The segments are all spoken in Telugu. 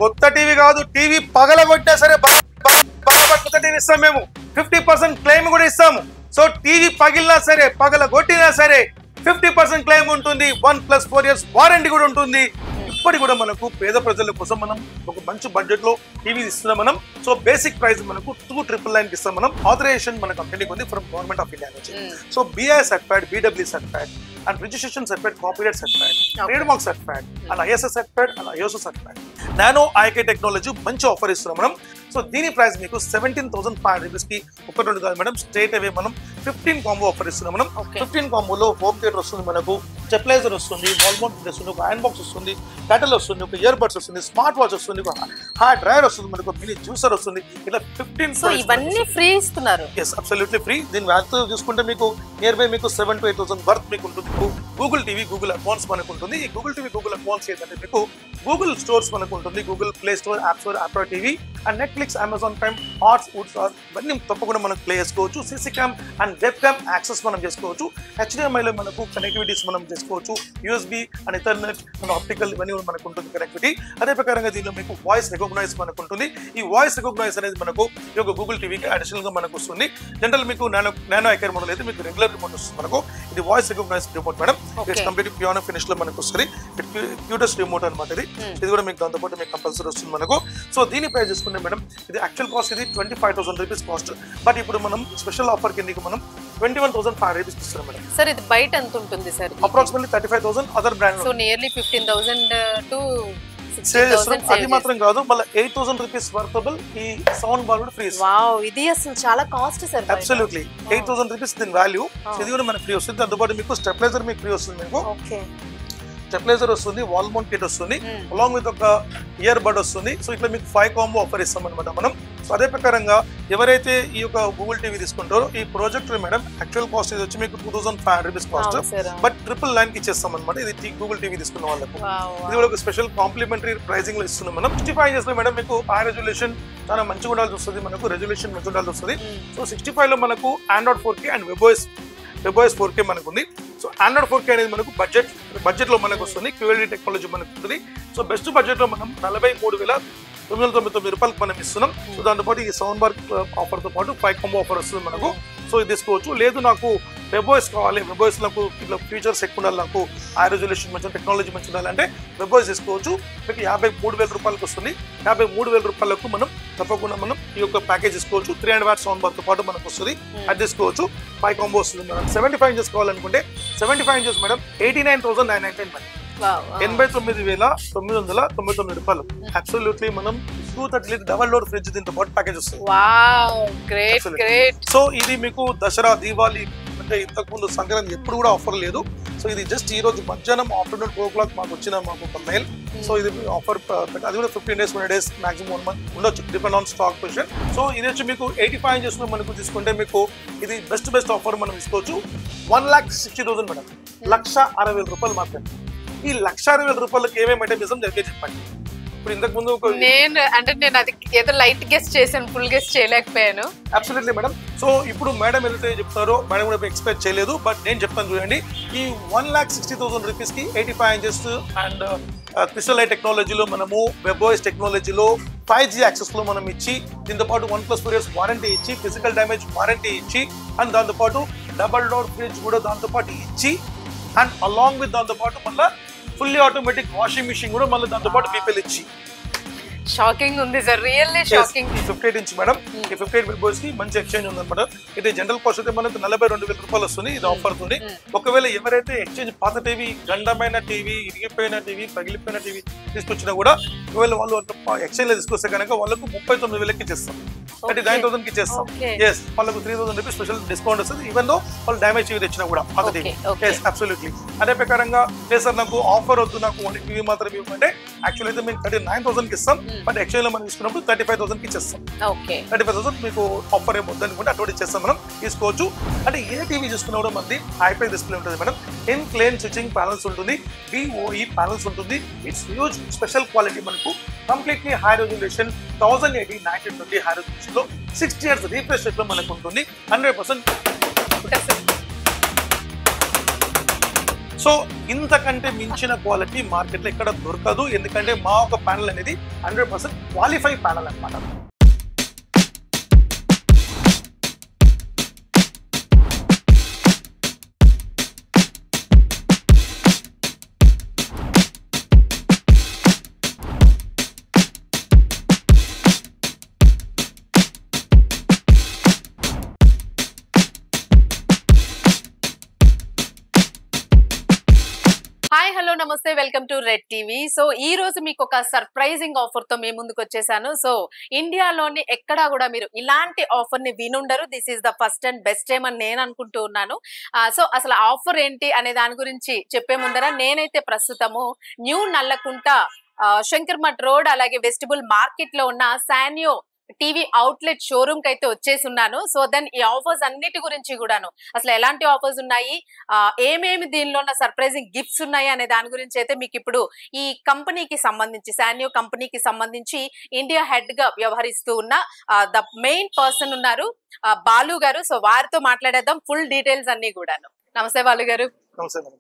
కొత్త టీవీ కాదు, టీవీ పగలగొట్టినా సరే కొత్త టీవీ ఇస్తాం మేము. 50% క్లెయిమ్ కూడా ఇస్తాము. సో టీవీ పగిలినా సరే పగలగొట్టినా సరే 50% క్లెయిమ్ ఉంటుంది. 1+4 years వారంటీ కూడా ఉంటుంది. ఇప్పటి కూడా మనకు పేద ప్రజల కోసం మనం ఒక మంచి బడ్జెట్ లో టీవీ ఇస్తున్నాం మనం. సో బేసిక్ ప్రైస్ మనకు 2,999 ఇస్తాం మనం. ఆథరైజేషన్ మన కంపెనీకి ఉంది ఫ్రమ్ గవర్నమెంట్ ఆఫ్ ఇండియా నుంచి. So BI certified, BW certified and registration certified, copyright certified, trade mark certified and ISO certified and ISO certified. Nano IK technology మంచి ఆఫర్ ఇస్తున్నాం మనం. సో దీని ప్రైస్ మీకు 17,500 రూపీస్ కి ఒకటి రెండు కాదు మేడం, స్ట్రేట్ అవే మనం 15 కాంబో ఆఫర్ ఇస్తున్నాం మనం. 15 కాంబోలో హోమ్ థియేటర్ వస్తుంది, మనకు స్టెబిలైజర్ వస్తుంది, వాల్ మౌంట్ వస్తుంది, ఒక ఐరన్ బాక్స్ వస్తుంది, కటల్ వస్తుంది, ఒక ఇయర్ బడ్స్ వస్తుంది, స్మార్ట్ వాచ్ వస్తుంది, ఒక హార్డ్ డ్రైవర్ వస్తుంది, మనకు మినీ జ్యూసర్ వస్తుంది. ఇలా 15 ఇవన్నీ ఫ్రీ ఇస్తున్నారు. Yes, absolutely free. దీని వాల్యూ చూసుకుంటే మీకు నియర్ బై మీకు 7,000 to 8,000 వర్త్ మీకు ఉంటుంది. గూగుల్ టీవీ, గూగుల్ అకౌంట్స్ మనకు ఉంటుంది. ఈ గూగుల్ టీవీ, గూగుల్ అకౌంట్స్ ఏంటంటే మీకు గూగుల్ స్టోర్స్ మనకు ఉంటుంది. Google play store, app store, యాప్టో TV and Netflix, Amazon Prime, హాట్స్, వుడ్స్ ఇవన్నీ తప్పకుండా మనం ప్లే చేసుకోవచ్చు. CC cam and web cam access మనం చేసుకోవచ్చు. HDMI లో మనకు కనెక్టివిటీస్ మనం చేసుకోవచ్చు. USB and ethernet and optical ఇవన్నీ కూడా మనకు ఉంటుంది కనెక్టివిటీ. అదే ప్రకారంగా దీనిలో మీకు వాయిస్ రికగ్నైజ్ మనకు ఉంటుంది. ఈ వాయిస్ రికగ్నైజ్ అనేది మనకు ఈ యొక్క గూగుల్ టీవీకి అడిషనల్ గా మనకు వస్తుంది. జనరల్ మీకు నానో ఐకేర్ మోడల్ అయితే మీకు రెగ్యులర్ రిమోట్ వస్తుంది మనకు. ఇది voice recognise remote madam. It's complete piano finish లో మనకు వస్తుంది. క్యూటెస్ట్ రిమోట్ అనమాట ఇది. ఇది కూడా మీకు దాంతో పాటు మీకు కంపల్సరీ వస్తుంది మనకు. సో దీని ప్రైస్ చూసుకుంటే మేడం, ఇది యాక్చువల్ కాస్ట్ ఇది 25,000 రూపీస్ కాస్ట్. బట్ ఇప్పుడు మనం స్పెషల్ ఆఫర్ కిందకి మనం 21,500 రూపీస్ ఇస్తున్నాం మేడం. సార్ ఇది బయట ఎంత ఉంటుంది sir? Approximately 35,000 other brand. So nearly 15,000 to save చేస్తున్నాం. అది మాత్రం కాదు, మళ్ళీ 8,000 రూపీస్ వర్తబుల్ ఈ సౌండ్ బార్ కూడా ఫ్రీ. వావ్, ఇది అసలు చాలా కాస్ట్ సార్. అబ్సల్యూట్లీ 8,000 రూపీస్ దీని వాల్యూ. ఇది కూడా మనకు ఫ్రీ వస్తుంది. దాంతోపాటు మీకు స్టెబిలైజర్ మీకు ఫ్రీ వస్తుంది. మీకు స్టెబిలైజర్ వస్తుంది, వాల్ మౌంట్ కిట్ వస్తుంది, అలాంగ్ విత్ ఒక ఇయర్ బడ్ వస్తుంది. సో ఇట్లా మీకు 5 కాంబో ఆఫర్ ఇస్తాం అనమాట మనం. సో అదే ప్రకారంగా ఎవరైతే ఈ యొక్క గూగుల్ టీవీ తీసుకుంటారో ఈ ప్రొజెక్టర్ మేడం యాక్చువల్ కాస్ట్ ఇది వచ్చి మీకు 2,500 రూపీస్ కాస్ట్. బట్ 999 కి ఇచ్చేస్తాం అనమాట. ఇది గూగుల్ టీవీ తీసుకున్న వాళ్ళకు. ఇది కూడా ఒక స్పెషల్ కాంప్లిమెంటరీ ప్రైసింగ్ లో ఇస్తున్నాం మనం. 65 inches లో మేడం మీకు హై రెజల్యూషన్ చాలా మంచిగా ఉండాల్సి వస్తుంది, మనకు రెజల్యూషన్ మంచిగా ఉండాల్సి వస్తుంది. సో 65 లో మనకు Android 4K and webOS 4K మనకు ఉంది. సో ఆండ్రాయిడ్ 4K అనేది మనకు బడ్జెట్ లో మనకు వస్తుంది. QLED టెక్నాలజీ మనకు ఉంటుంది. సో బెస్ట్ బడ్జెట్ లో మనం 43,999 రూపాయలకు మనం ఇస్తున్నాం. సో దాంతోపాటు ఈ సౌండ్ బార్ ఆఫర్ తో పాటు 5 కాంబో ఆఫర్ వస్తుంది మనకు. సో ఇది తీసుకోవచ్చు. లేదు నాకు వెబ్ఓఎస్ కావాలి, వెబ్ఓఎస్ నాకు ఇట్లా ఫీచర్స్ ఎక్కువ ఉండాలి, నాకు హై రెజల్యూషన్ మంచి టెక్నాలజీ మంచి ఉండాలంటే వెబ్ఓఎస్ తీసుకోవచ్చు. మీకు 53,000 రూపాయలకు వస్తుంది. 53,000 రూపాయలకు మనం తప్పకుండా మనం ఈ యొక్క ప్యాకేజ్ తీసుకోవచ్చు. 300 వాట్ సౌండ్ బార్ తో పాటు మనకు వస్తుంది. అది తీసుకోవచ్చు. 5 కాంబో వస్తుంది మేడం. 75 inches కావాలనుకుంటే 75 inches మేడం 89,999 మేడం. 89,999 రూపాయలు. అబ్సల్యూట్లీ మనం 230 లీటర్ డబల్ డోర్ ఫ్రిడ్జ్ దీంతో పాటు ప్యాకేజ్ వస్తుంది. సో ఇది మీకు దసరా, దీపావళి అంటే ఇంతకు ముందు సంక్రాంతి ఎప్పుడు కూడా ఆఫర్ లేదు. సో ఇది జస్ట్ ఈ రోజు మధ్యాహ్నం ఆఫ్టర్నూన్ 2 o'clock మాకు వచ్చిన ఒక మెయిల్. సో ఇది ఆఫర్ అది కూడా 15 days 20 days మాక్సిమం 1 month ఉండొచ్చు, depend on stock position. So ఇది వచ్చి మీకు 85 inches లో మనకు తీసుకుంటే మీకు ఇది బెస్ట్ ఆఫర్ మనం తీసుకోవచ్చు. 1,60,000 మేడం, 1,60,000 రూపాయలు మాత్రమే. ఈ 1,60,000 రూపాయలకి ఏమేమి ఐటమ్ చేసాం జరిగే చెప్పండి. ఇప్పుడు ఇంతకు ముందు నేను అది ఏదో లైట్ గెస్ట్ చేశాను, ఫుల్ గెస్ట్ చేయలేకపోయాను. Absolutely madam. సో ఇప్పుడు మేడం ఏదైతే చెప్తారో మేడం కూడా ఎక్స్పెక్ట్ చేయలేదు, బట్ నేను చెప్తాను చూడండి. ఈ 1,60,000 రూపీస్ కి 85 inches అండ్ క్రిస్టల్ లైట్ టెక్నాలజీలో మనము వెబ్ఓఎస్ టెక్నాలజీలో 5G యాక్సెస్ లో మనం ఇచ్చి, దీంతో పాటు 1+4 years వారంటీ ఇచ్చి, ఫిజికల్ డ్యామేజ్ వారంటీ ఇచ్చి, అండ్ దాంతో పాటు డబల్ డోర్ ఫ్రిడ్జ్ కూడా దాంతో పాటు ఇచ్చి, అండ్ అలాంగ్ విత్ దాంతో పాటు మళ్ళీ ఫుల్లీ ఆటోమేటిక్ వాషింగ్ మిషన్ కూడా మళ్ళీ దాంతో పాటు పీపీఎల్ ఇచ్చి. షాకింగ్ ఉంది sir, really shocking. 58 inch madam. ఈ 58 వెబ్ఓఎస్ కి మంచి ఎక్స్చేంజ్ ఉందన్నమాట. ఇది జనరల్ కాస్ట్ అయితే మనకు 42,000 రూపాయలు వస్తుంది. ఇది ఆఫర్ ఉంది. ఒకవేళ ఎవరైతే ఎక్స్చేంజ్ పాత టీవీ, గండమైన టీవీ, ఇరిగిపోయిన టీవీ, పగిలిపోయిన టీవీ తీసుకొచ్చినా కూడా ఒకవేళ వాళ్ళు ఎక్స్చేంజ్ లో తీసుకొస్తే కనుక వాళ్ళకు 39,000కి ఇచ్చేస్తాం, 39,000కి ఇచ్చేస్తాం. ఎస్, వాళ్ళకు 3,000 రూపీస్ స్పెషల్ డిస్కౌంట్ వస్తుంది, ఈవెన్ దో వాళ్ళు డ్యామేజ్ టీవీ తెచ్చినా కూడా పాత టీవీ. Yes, absolutely. అదే ప్రకారంగా సార్ నాకు ఆఫర్ వద్దు, నాకు ఓన్లీ టీవీ మాత్రమే ఇవ్వమంటే యాక్చువల్ అయితే మేము 39,000కి ఇస్తాం, బట్ ఎక్స్చేంజ్ లో మనం తీసుకున్నప్పుడు 35,000కి ఇచ్చేస్తాం. 35,000 మీకు ఆఫర్ ఏం వద్దు అనుకుంటే అటువంటి ఇచ్చేస్తాం మనం, తీసుకోవచ్చు. అంటే ఏ టీవీ చూసుకున్నా కూడా మనది హైపై డిస్ప్లే ఉంటుంది madam. In plane switching panels ఉంటుంది, BOE ప్యానల్స్ ఉంటుంది. ఇట్స్ హ్యూజ్ స్పెషల్ క్వాలిటీ మనకు. Completely high resolution 1080 1920 high resolution లో 60 years రీఫ్రెష్ రేట్ లో మనకు ఉంటుంది. 100%. సో ఇంతకంటే మించిన క్వాలిటీ మార్కెట్లో ఎక్కడ దొరకదు. ఎందుకంటే మా ఒక ప్యానల్ అనేది 100% క్వాలిఫై ప్యానల్ అన్నమాట. హలో నమస్తే, welcome to red TV. So ఈ రోజు మీకు ఒక సర్ప్రైజింగ్ ఆఫర్ తో మేము ముందుకు వచ్చేసాను. సో ఇండియాలోని ఎక్కడా కూడా మీరు ఇలాంటి ఆఫర్ ని వినుండరు. This is the first and best time అని నేను అనుకుంటూ ఉన్నాను. సో అసలు ఆఫర్ ఏంటి అనే దాని గురించి చెప్పే ముందర నేనైతే ప్రస్తుతము న్యూ నల్లకుంట శంకర్ మఠ్ రోడ్ అలాగే వెస్టిబుల్ మార్కెట్ లో ఉన్న సానియో టీవీ అవుట్లెట్ షోరూమ్ కి అయితే వచ్చేసి ఉన్నాను. సో దెన్ ఈ ఆఫర్స్ అన్నిటి గురించి కూడాను, అసలు ఎలాంటి ఆఫర్స్ ఉన్నాయి, ఏమేమి దీనిలో ఉన్న సర్ప్రైజింగ్ గిఫ్ట్స్ ఉన్నాయి అనే దాని గురించి అయితే మీకు ఇప్పుడు ఈ కంపెనీకి సంబంధించి సానియో కంపెనీకి సంబంధించి ఇండియా హెడ్ గా వ్యవహరిస్తూ ఉన్న ద మెయిన్ పర్సన్ ఉన్నారు, బాలు గారు. సో వారితో మాట్లాడేద్దాం ఫుల్ డీటెయిల్స్ అన్ని కూడాను. నమస్తే బాలు గారు.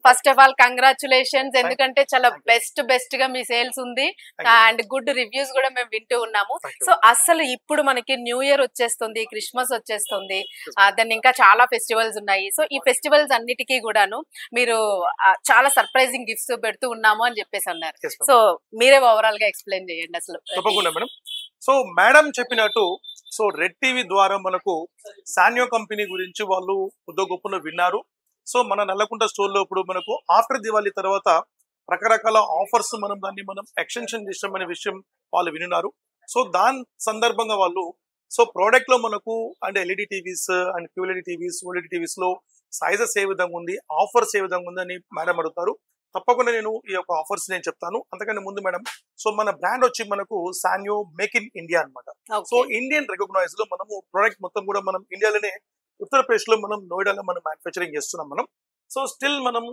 ఫస్ట్ ఆఫ్ ఆల్ కంగ్రాచులేషన్స్, ఎందుకంటే చాలా బెస్ట్ గా మీ సేల్స్ ఉంది అండ్ గుడ్ రివ్యూస్ కూడా మేము వింటూ ఉన్నాము. సో అసలు ఇప్పుడు మనకి న్యూ ఇయర్ వచ్చేస్తుంది, క్రిస్మస్ వచ్చేస్తుంది, దాన్ని ఇంకా చాలా ఫెస్టివల్స్ ఉన్నాయి. సో ఈ ఫెస్టివల్స్ అన్నిటికీ కూడాను మీరు చాలా సర్ప్రైజింగ్ గిఫ్ట్స్ పెడుతూ ఉన్నాము అని చెప్పేసి అన్నారు. సో మీరే ఓవరాల్ గా ఎక్స్ప్లెయిన్ చేయండి అసలు. తప్పకుండా మేడం. సో మేడం చెప్పినట్టు సో రెడ్ టీవీ ద్వారా మనకు సానియో కంపెనీ గురించి వాళ్ళు ఉద్యోగొప్పున విన్నారు. సో మన నల్లకుంట స్టోర్ లో ఇప్పుడు మనకు ఆఫ్టర్ దివాళీ తర్వాత రకరకాల ఆఫర్స్ మనం ఎక్స్టెన్షన్ చేసామనే విషయం వాళ్ళు విన్నారు. సో దాని సందర్భంగా వాళ్ళు సో ప్రోడక్ట్ లో మనకు అంటే LED TVs and QLED TVs, OLED TVs లో సైజెస్ ఏ విధంగా ఉంది, ఆఫర్స్ ఏ విధంగా ఉంది అని మేడం అడుగుతారు. తప్పకుండా నేను ఈ యొక్క ఆఫర్స్ నేను చెప్తాను. అంతకంటే ముందు మేడం, సో మన బ్రాండ్ వచ్చి మనకు సానియో మేక్ ఇన్ ఇండియా అన్నమాట. సో ఇండియన్ రికగ్నైజ్ లో మనము ప్రోడక్ట్ మొత్తం కూడా మనం ఇండియాలోనే ఉత్తరప్రదేశ్ లో మనం నోయిడాలో మనం మ్యానుఫ్యాక్చరింగ్ చేస్తున్నాం మనం. సో స్టిల్ మనం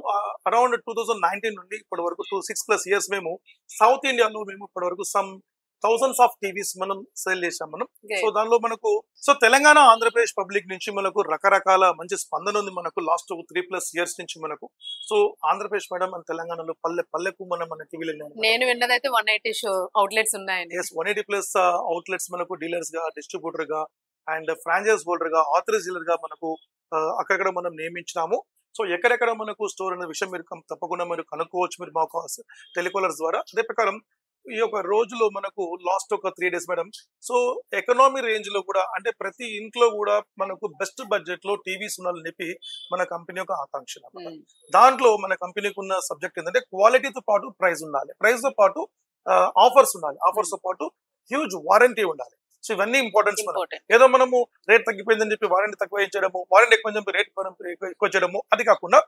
అరౌండ్ 2019 నుండి ఇప్పటి వరకు 6+ years మేము సౌత్ ఇండియాలో మేము ఇప్పటి వరకు సమ్ థౌసండ్స్ ఆఫ్ టీవీస్ మనం సేల్ చేసాం మనం. సో దానిలో మనకు సో తెలంగాణ, ఆంధ్రప్రదేశ్ పబ్లిక్ నుంచి మనకు రకరకాల మంచి స్పందన ఉంది మనకు లాస్ట్ 3+ years నుంచి మనకు. సో ఆంధ్రప్రదేశ్ మేడం అండ్ తెలంగాణలో పల్లెకు మన టీవీలో నేను విన్నదైతే 180 అవుట్లెట్స్ ఉన్నాయండి. 180+ అవుట్లెట్స్ మనకు డీలర్స్ గా, డిస్ట్రిబ్యూటర్ గా అండ్ ఫ్రాంచైజ్ హోల్డర్ గా, ఆథరైజ్ డీలర్ గా మనకు అక్కడక్కడ మనం నియమించినాము. సో ఎక్కడెక్కడ మనకు స్టోర్ అనే విషయం మీరు తప్పకుండా మీరు కనుక్కోవచ్చు మీరు మాకు టెలికాలర్స్ ద్వారా. అదే ప్రకారం ఈ యొక్క రోజులో మనకు లాస్ట్ ఒక 3 days madam, so economy range లో కూడా అంటే ప్రతి ఇంట్లో కూడా మనకు బెస్ట్ బడ్జెట్ లో టీవీస్ ఉండాలని చెప్పి మన కంపెనీ యొక్క ఆకాంక్ష. దాంట్లో మన కంపెనీకి ఉన్న సబ్జెక్ట్ ఏంటంటే క్వాలిటీతో పాటు ప్రైస్ ఉండాలి, ప్రైస్ తో పాటు ఆఫర్స్ ఉండాలి, ఆఫర్స్ తో పాటు హ్యూజ్ వారంటీ ఉండాలి. సో ఇవన్నీ ఇంపార్టెన్స్. ఏదో మనము రేట్ తగ్గిపోయిందని చెప్పి వారంటీ తక్కువ ఇచ్చడము, వారంటీ ఎక్కువ చెప్పి రేట్ ఎక్కువ చేయడము, అది కాకుండా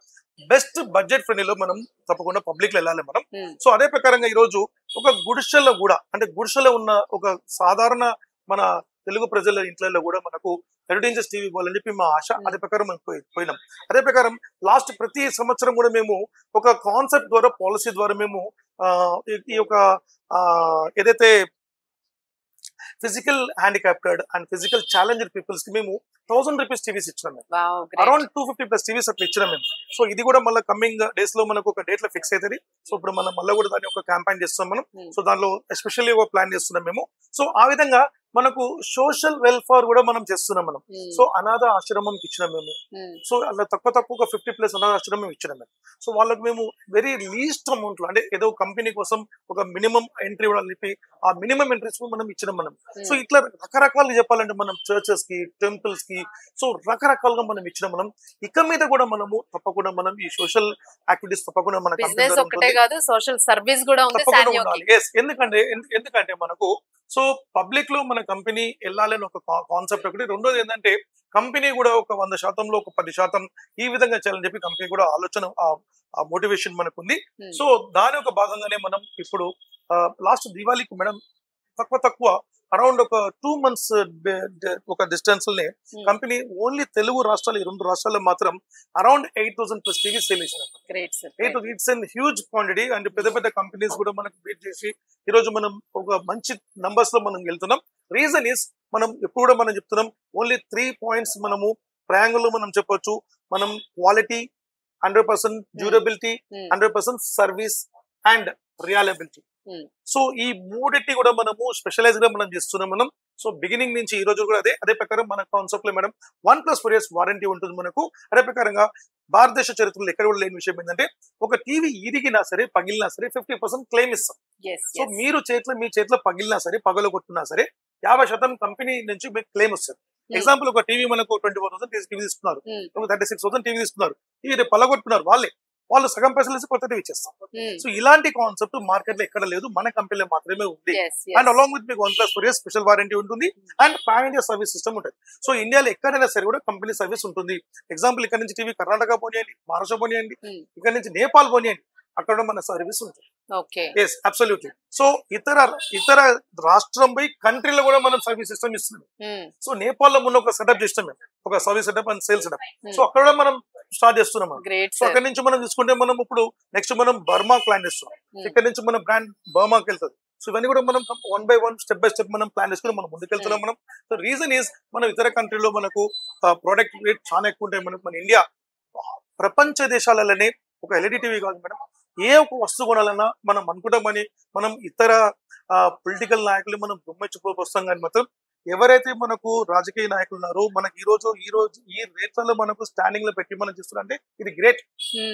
బెస్ట్ బడ్జెట్ ఫ్రెండ్లీలో మనం తప్పకుండా పబ్లిక్ లో వెళ్ళాలి మనం. సో అదే ప్రకారంగా ఈ రోజు ఒక గుడిసెల్లో కూడా అంటే గుడిసెలో ఉన్న ఒక సాధారణ మన తెలుగు ప్రజల ఇంట్లో కూడా మనకు 30 inches టీవీ ఇవ్వాలని చెప్పి మా ఆశ. అదే ప్రకారం మనం పోయినాం. అదే ప్రకారం లాస్ట్ ప్రతి సంవత్సరం కూడా మేము ఒక కాన్సెప్ట్ ద్వారా, పాలసీ ద్వారా మేము ఈ యొక్క ఏదైతే physical handicapped and physical challenged peoples కి మేము 1000 rupees టీవీస్ ఇచ్చినాం మేము. అరౌండ్ 250+ టీవీస్ అట్లా ఇచ్చినాం మేము. సో ఇది కూడా మళ్ళీ కమింగ్ డేస్ లో మనకు ఒక డేట్ లో ఫిక్స్ అవుతుంది. సో ఇప్పుడు మనం మళ్ళీ కూడా దాన్ని ఒక క్యాంపెయిన్ చేస్తున్నాం మనం. సో దానిలో ఎస్పెషల్లీ ఒక ప్లాన్ చేస్తున్నాం మేము. సో ఆ విధంగా మనకు సోషల్ వెల్ఫేర్ కూడా మనం చేస్తున్నాం మనం. సో అనాథ ఆశ్రమం ఇచ్చినాం మేము. సో అలా తక్కువ 50+ అనాథ ఆశ్రమం ఇచ్చినాం మేము. సో వాళ్ళకి మేము వెరీ లీస్ట్ అమౌంట్ లో అంటే ఏదో కంపెనీ కోసం ఒక మినిమం ఎంట్రీ ఇవ్వాలని చెప్పి ఆ మినిమం ఎంట్రీస్ మనం ఇచ్చినాం మనం. సో ఇట్లా రకరకాలుగా చెప్పాలంటే మనం చర్చెస్ కి, టెంపుల్స్ కి సో రకరకాలుగా మనం ఇచ్చినాం మనం. ఇక మీద కూడా మనము తప్పకుండా మనం ఈ సోషల్ యాక్టివిటీస్ తప్పకుండా మన సోషల్ సర్వీస్ కూడా ఉండాలి. ఎందుకంటే మనకు సో పబ్లిక్ లో మన కంపెనీ వెళ్ళాలని ఒక కాన్సెప్ట్ ఒకటి. రెండోది ఏంటంటే కంపెనీ కూడా ఒక 100%లో ఒక 10% ఈ విధంగా చేయాలని చెప్పి కంపెనీ కూడా ఆలోచన, ఆ మోటివేషన్ మనకు ఉంది. సో దాని ఒక భాగంగానే మనం ఇప్పుడు లాస్ట్ దివాళీకి మేడం తక్కువ అరౌండ్ ఒక 2 months ఒక డిస్టెన్స్ లోనే కంపెనీ ఓన్లీ తెలుగు రాష్ట్రాలు, ఈ 2 రాష్ట్రాల్లో మాత్రం అరౌండ్ 8000+ టీవీ సేల్ చేసినాం. It's an huge quantity and పెద్ద కంపెనీస్ కూడా మనకు బీట్ చేసి ఈ రోజు మనం ఒక మంచి నంబర్స్ లో మనం వెళ్తున్నాం. రీజన్ ఈస్ మనం ఎప్పుడు కూడా మనం చెప్తున్నాం ఓన్లీ 3 points మనము ట్రయాంగిల్ లో మనం చెప్పొచ్చు. మనం quality 100% durability, 100% service and reliability. So ఈ మూడింటి కూడా మనము స్పెషలైజ్ గా మనం చేస్తున్నాం మనం. సో బిగినింగ్ నుంచి ఈ రోజు కూడా అదే ప్రకారం మన కాన్సెప్ట్ లో మేడం 1+4 years వారంటీ ఉంటుంది మనకు. అదే ప్రకారంగా భారతదేశ చరిత్రలో ఎక్కడ కూడా లేని విషయం ఏంటంటే ఒక టీవీ ఇరిగినా సరే పగిలినా సరే 50% క్లెయిమ్ ఇస్తాం. సో మీ చేతిలో పగిలినా సరే పగలగొట్టినా సరే 50% కంపెనీ నుంచి మీకు క్లెయిమ్ వస్తుంది. ఎగ్జాంపుల్ ఒక టీవీ మనకు 24,000 టీవీ తీసుకున్నారు, 36,000 టీవీ తీసుకున్నారు, టీవీ పగలగొట్టుకున్నారు, వాళ్ళు సగం పైసలు వేసి కొత్తది ఇచ్చేస్తాం. సో ఇలాంటి కాన్సెప్ట్ మార్కెట్ లో ఎక్కడ లేదు, మన కంపెనీలో మాత్రమే ఉంది. అండ్ అలాంగ్ విత్ మీకు 1+4 years స్పెషల్ వారంటీ ఉంటుంది and pan India service system ఉంటుంది. సో ఇండియాలో ఎక్కడైనా సరే కూడా కంపెనీ సర్వీస్ ఉంటుంది. ఎగ్జాంపుల్ ఇక్కడ నుంచి టీవీ కర్ణాటక పోనీయండి, మహారాష్ట్ర పోనీయండి, ఇక్కడ నుంచి నేపాల్ పోనీయండి, అక్కడ మన సర్వీస్ ఉంటుంది. Yes absolutely. సో ఇతర రాష్ట్రం పోయి కంట్రీలో కూడా మనం సర్వీస్ సిస్టమ్ ఇస్తున్నాం. సో నేపాల్ లో మొన్న ఒక సెటప్ చేస్తాం మేము, ఒక service setup and sales setup. So అక్కడ కూడా మనం స్టార్ట్ చేస్తున్నాం. సో అక్కడ నుంచి మనం తీసుకుంటే మనం ఇప్పుడు నెక్స్ట్ మనం బర్మా ప్లాన్ చేస్తున్నాం. ఇక్కడ నుంచి మన బ్రాండ్ బర్మాకి వెళ్తుంది. సో ఇవన్నీ కూడా మనం 1 by 1 స్టెప్ బై స్టెప్ మనం ప్లాన్ చేసుకుని మనం ముందుకెళ్తున్నాం మనం. సో రీజన్ ఈస్ మనం ఇతర కంట్రీలో మనకు ప్రోడక్ట్ రేట్ చాలా ఎక్కువ ఉంటాయి. మన ఇండియా ప్రపంచ దేశాలలోనే ఒక ఎల్ఈడి టీవీ కాదు మేడం, ఏ ఒక వస్తువు కొనాలన్నా మనం అనుకుంటామని మనం ఇతర పొలిటికల్ నాయకులు మనం గుమ్మెచ్చిపోస్తాం. కానీ మాత్రం ఎవరైతే మనకు రాజకీయ నాయకులు ఉన్నారో మనకి ఈ రోజు ఈ రేట్లలో మనకు స్టాండింగ్ లో పెట్టి మనం చూస్తున్నారంటే ఇది గ్రేట్.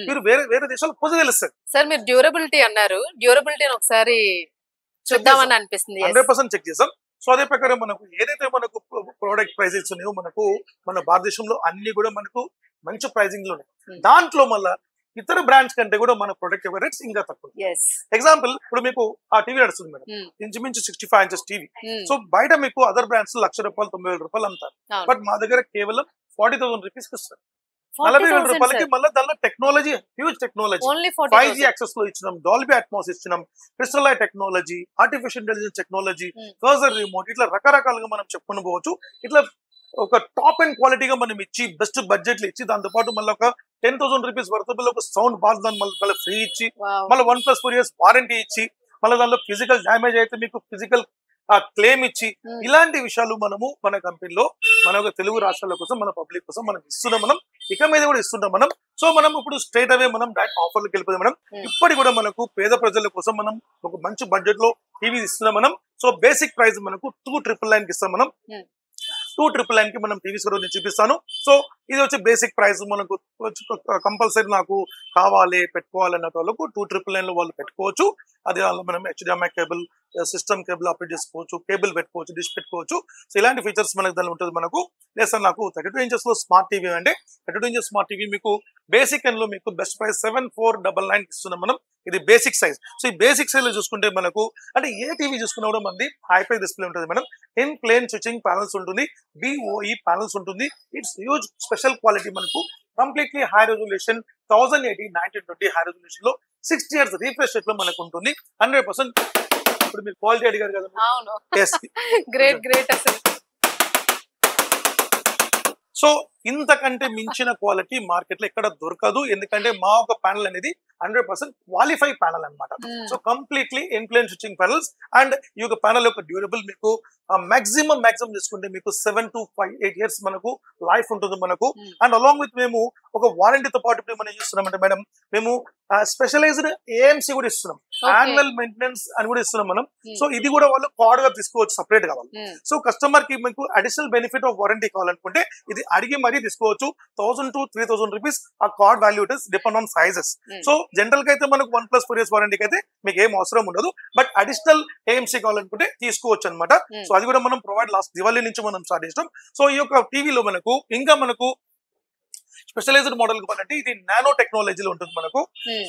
మీరు వేరే దేశాలు పొంది తెలుస్తారు. సార్ మీరు డ్యూరబిలిటీ అన్నారు, డ్యూరబిలిటీ ఒకసారి చూద్దామని అనిపిస్తుంది. 100% చెక్ చేసాం. సో అదే ప్రకారం మనకు ఏదైతే మనకు ప్రోడక్ట్ ప్రైజెస్ ఉన్నాయో మనకు మన భారతదేశంలో అన్ని కూడా మనకు మంచి ప్రైజింగ్ లో ఉన్నాయి. దాంట్లో మళ్ళా ఇతర బ్రాండ్స్ కంటే కూడా మన ప్రొడక్ట్ రేట్స్ ఇంకా తక్కువ. ఎగ్జాంపుల్ ఇప్పుడు మీకు ఆ టీవీ నడుస్తుంది మేడం, ఇంచుమించు 65 inches టీవీ. సో బయట మీకు అదర్ బ్రాండ్స్ ₹1,00,000 ₹90,000 అమ్ముతారు. బట్ మా దగ్గర కేవలం 40,000 రూపీస్ ఇస్తారు. 40,000 రూపాయలకి మళ్ళీ దానిలో technology, huge technology, 5G access లో ఇచ్చినాం, డాల్బీ అట్మాస్ ఇచ్చినాం, crystal I technology, artificial intelligence technology, cursor remote, ఇట్లా రకరకాలుగా మనం చెప్పుకుని పోవచ్చు. ఇట్లా ఒక టాప్ అండ్ క్వాలిటీగా మనం ఇచ్చి బెస్ట్ బడ్జెట్ లో ఇచ్చి దాంతో పాటు మళ్ళీ ఒక 10,000 రూపీస్ వర్త్ ఒక సౌండ్ బాక్స్ దాని మళ్ళీ ఫ్రీ ఇచ్చి మళ్ళీ 1+4 years వారంటీ ఇచ్చి మళ్ళీ దానిలో ఫిజికల్ డ్యామేజ్ అయితే మీకు ఫిజికల్ క్లెయిమ్ ఇచ్చి ఇలాంటి విషయాలు మనము మన కంపెనీలో మన తెలుగు రాష్ట్రాల కోసం మన పబ్లిక్ కోసం మనం ఇస్తున్నాం. మనం ఇక మీద కూడా ఇస్తున్నాం మనం. సో మనం ఇప్పుడు స్ట్రైట్ అవే మనం డైరెక్ట్ ఆఫర్లకు వెళ్ళిపోతాం మేడం. ఇప్పటి కూడా మనకు పేద ప్రజల కోసం మనం ఒక మంచి బడ్జెట్ లో టీవీ ఇస్తున్నాం మనం. సో బేసిక్ ప్రైస్ మనకు 2,999 ఇస్తాం మనం. 2,999 కి మనం టీవీస్ కూడా నేను చూపిస్తాను. సో ఇది వచ్చి బేసిక్ ప్రైస్. మనకు కంపల్సరీ నాకు కావాలి పెట్టుకోవాలన్న వాళ్ళకు 2,999 లో వాళ్ళు పెట్టుకోవచ్చు. అది మనం HDMI cable, system cable update చేసుకోవచ్చు, కేబుల్ పెట్టుకోవచ్చు, డిష్ పెట్టుకోవచ్చు. సో ఇలాంటి ఫీచర్స్ మనకు దానిలో ఉంటుంది. మనకు లేదు సార్ నాకు 32 inches లో స్మార్ట్ టీవీ అంటే 32 inches స్మార్ట్ టీవీ మీకు బేసిక్ అండ్ లో మీకు బెస్ట్ ప్రైస్ 7,499 ఇస్తున్నాం మనం. ఇది బేసిక్ సైజ్. సో ఈ బేసిక్ సైజ్ లో చూసుకుంటే మనకు అంటే ఏ టీవీ చూసుకున్నా కూడా మనది హైఫై డిస్ప్లే ఉంటుంది madam. In plane switching panels ఉంటుంది, BOE ప్యానల్స్ ఉంటుంది. It's huge special quality. మనకు completely high resolution 1080 1920 high resolution లో 60 years రీఫ్రెష్ రేట్ లో మనకు ఉంటుంది. 100% ఇప్పుడు మీరు క్వాలిటీ అడిగారు కదా. సో ఇంతకంటే మించిన క్వాలిటీ మార్కెట్ లో ఎక్కడ దొరకదు. ఎందుకంటే మా ఒక ప్యానల్ అనేది 100% క్వాలిఫై ప్యానల్ అనమాట. So completely in plane switching panels and ఈ యొక్క ప్యానల్ యొక్క డ్యూరబుల్ మీకు మాక్సిమం తీసుకుంటే మీకు 7 to 8 years మనకు లైఫ్ ఉంటుంది మనకు. అండ్ అలాంగ్ విత్ మేము ఒక వారంటీతో పాటు ఇప్పుడు మనం చేస్తున్నామంటే మేడం మేము స్పెషలైజ్డ్ AMC కూడా ఇస్తున్నాం, యాన్యువల్ మెయింటెనెన్స్ అని కూడా ఇస్తున్నాం మనం. సో ఇది కూడా వాళ్ళు కార్డ్ గా తీసుకోవచ్చు సపరేట్ కావాలి. సో కస్టమర్ కి మీకు అడిషనల్ బెనిఫిట్ ఆఫ్ వారంటీ కావాలనుకుంటే ఇది అడిగి మరీ తీసుకోవచ్చు. 1,000 to 3,000 రూపీస్ ఆ card value it is depend on sizes. So general గా అయితే మనకు 1+4 years వారంటీకి అయితే మీకు ఏం అవసరం ఉండదు. బట్ అడిషనల్ AMC కావాలనుకుంటే తీసుకోవచ్చు అనమాట. సో అది కూడా మనం ప్రొవైడ్ లాస్ట్ దివాళీ నుంచి మనం స్టార్ట్ చేస్తాం. సో ఈ యొక్క టీవీలో మనకు ఇంకా మనకు స్పెషలైజ్డ్ మోడల్ కావాలంటే ఇది నానో టెక్నాలజీలో ఉంటుంది మనకు.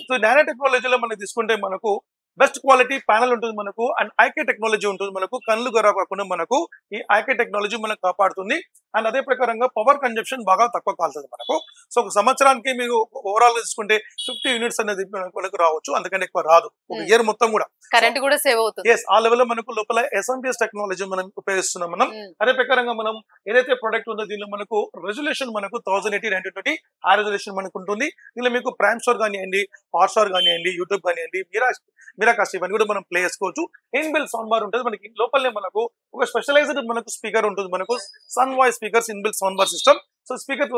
సో నానో టెక్నాలజీలో మనకి తీసుకుంటే మనకు బెస్ట్ క్వాలిటీ ప్యానల్ ఉంటుంది మనకు. అండ్ ఐకే టెక్నాలజీ ఉంటుంది మనకు. కళ్ళు గరా కాకుండా మనకు ఈ ఐకే టెక్నాలజీ మనకు కాపాడుతుంది. అండ్ అదే ప్రకారంగా పవర్ కన్జంప్షన్ బాగా తక్కువ కాలుతుంది మనకు. సో ఒక సంవత్సరానికి మీరు ఓవరాల్ తీసుకుంటే 50 units అనేది మనకు రావచ్చు, అందుకంటే ఎక్కువ రాదు. ఒక ఇయర్ మొత్తం కూడా కరెంట్ కూడా సేవ్ అవుతుంది. ఎస్ ఆ లెవెల్ లో మనకు లోపల SMPS టెక్నాలజీ మనం ఉపయోగిస్తున్నాం మనం. అదే ప్రకారంగా మనం ఏదైతే ప్రొడక్ట్ ఉందో దీనిలో మనకు రెజల్యూషన్ మనకు 1080 1920 ఆ రెజల్యూషన్ మనకు ఉంటుంది. దీనిలో మీకు ప్రైమ్ స్టార్ కానివ్వండి, హాట్ స్టార్ కానివ్వండి, యూట్యూబ్ కానివ్వండి, మీరా డేటాకాస్ట్ ఇవన్నీ కూడా మనం ప్లే చేసుకోవచ్చు. ఇన్బిల్ సౌండ్ బార్ ఉంటుంది మనకి, లోపలనే మనకు ఒక స్పెషలైజ్డ్ మనకు స్పీకర్ ఉంటుంది, మనకు sun voice speakers inbuilt sound bar system. So speaker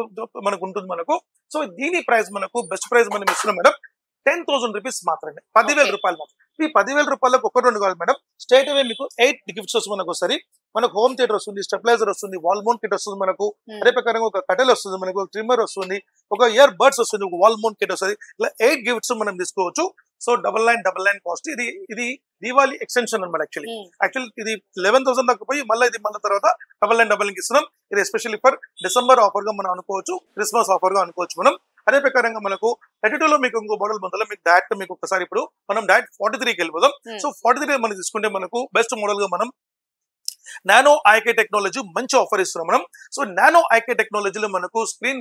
మనకు ఉంటుంది మనకు. సో దీని ప్రైస్ మనకు బెస్ట్ ప్రైస్ మనం ఇస్తున్నాం మేడం 10,000 రూపీస్ మాత్రమే, 10,000 రూపాయలు మాత్రం. ఈ 10,000 రూపాయలకు ఒకటి రెండు కాదు మేడం, స్ట్రైట్ అవే మీకు 8 గిఫ్ట్స్ వస్తుంది మనకు. ఒకసారి మనకు హోమ్ థియేటర్ వస్తుంది, స్టెబిలైజర్ వస్తుంది, వాల్ మౌంట్ కిట్ వస్తుంది మనకు, అదే ప్రకారంగా ఒక కటెల్ వస్తుంది మనకు, ఒక ట్రిమ్మర్ వస్తుంది, ఒక ఇయర్ బడ్స్ వస్తుంది, ఒక వాల్ మౌంట్ కిట్ వస్తుంది. ఇలా 8 గిఫ్ట్స్ మనం తీసుకోవచ్చు. So 9999 cost. ఇది దీవాలి ఎక్స్టెన్షన్ అనమాట. యాక్చువల్లీ ఇది 11,000 దాకా పోయి మళ్ళీ ఇది మళ్ళీ తర్వాత 9999 ఇస్తున్నాం. ఇది ఎస్పెషల్లీ ఫర్ డిసెంబర్ ఆఫర్ గా మనం అనుకోవచ్చు, క్రిస్మస్ ఆఫర్ గా అనుకోవచ్చు మనం. అదే ప్రకారంగా మనకు 32లో మీకు ఇంకో మోడల్ బందలో మీకు డైరెక్ట్ మీకు ఒకసారి ఇప్పుడు మనం డైరెక్ట్ 43కి వెళ్ళిపోదాం. సో 43 మనం తీసుకుంటే మనకు బెస్ట్ మోడల్ గా మనం నానో ఐకే టెక్నాలజీ మంచి ఆఫర్ ఇస్తున్నాం మనం. సో నానో ఐకే టెక్నాలజీలో మనకు స్క్రీన్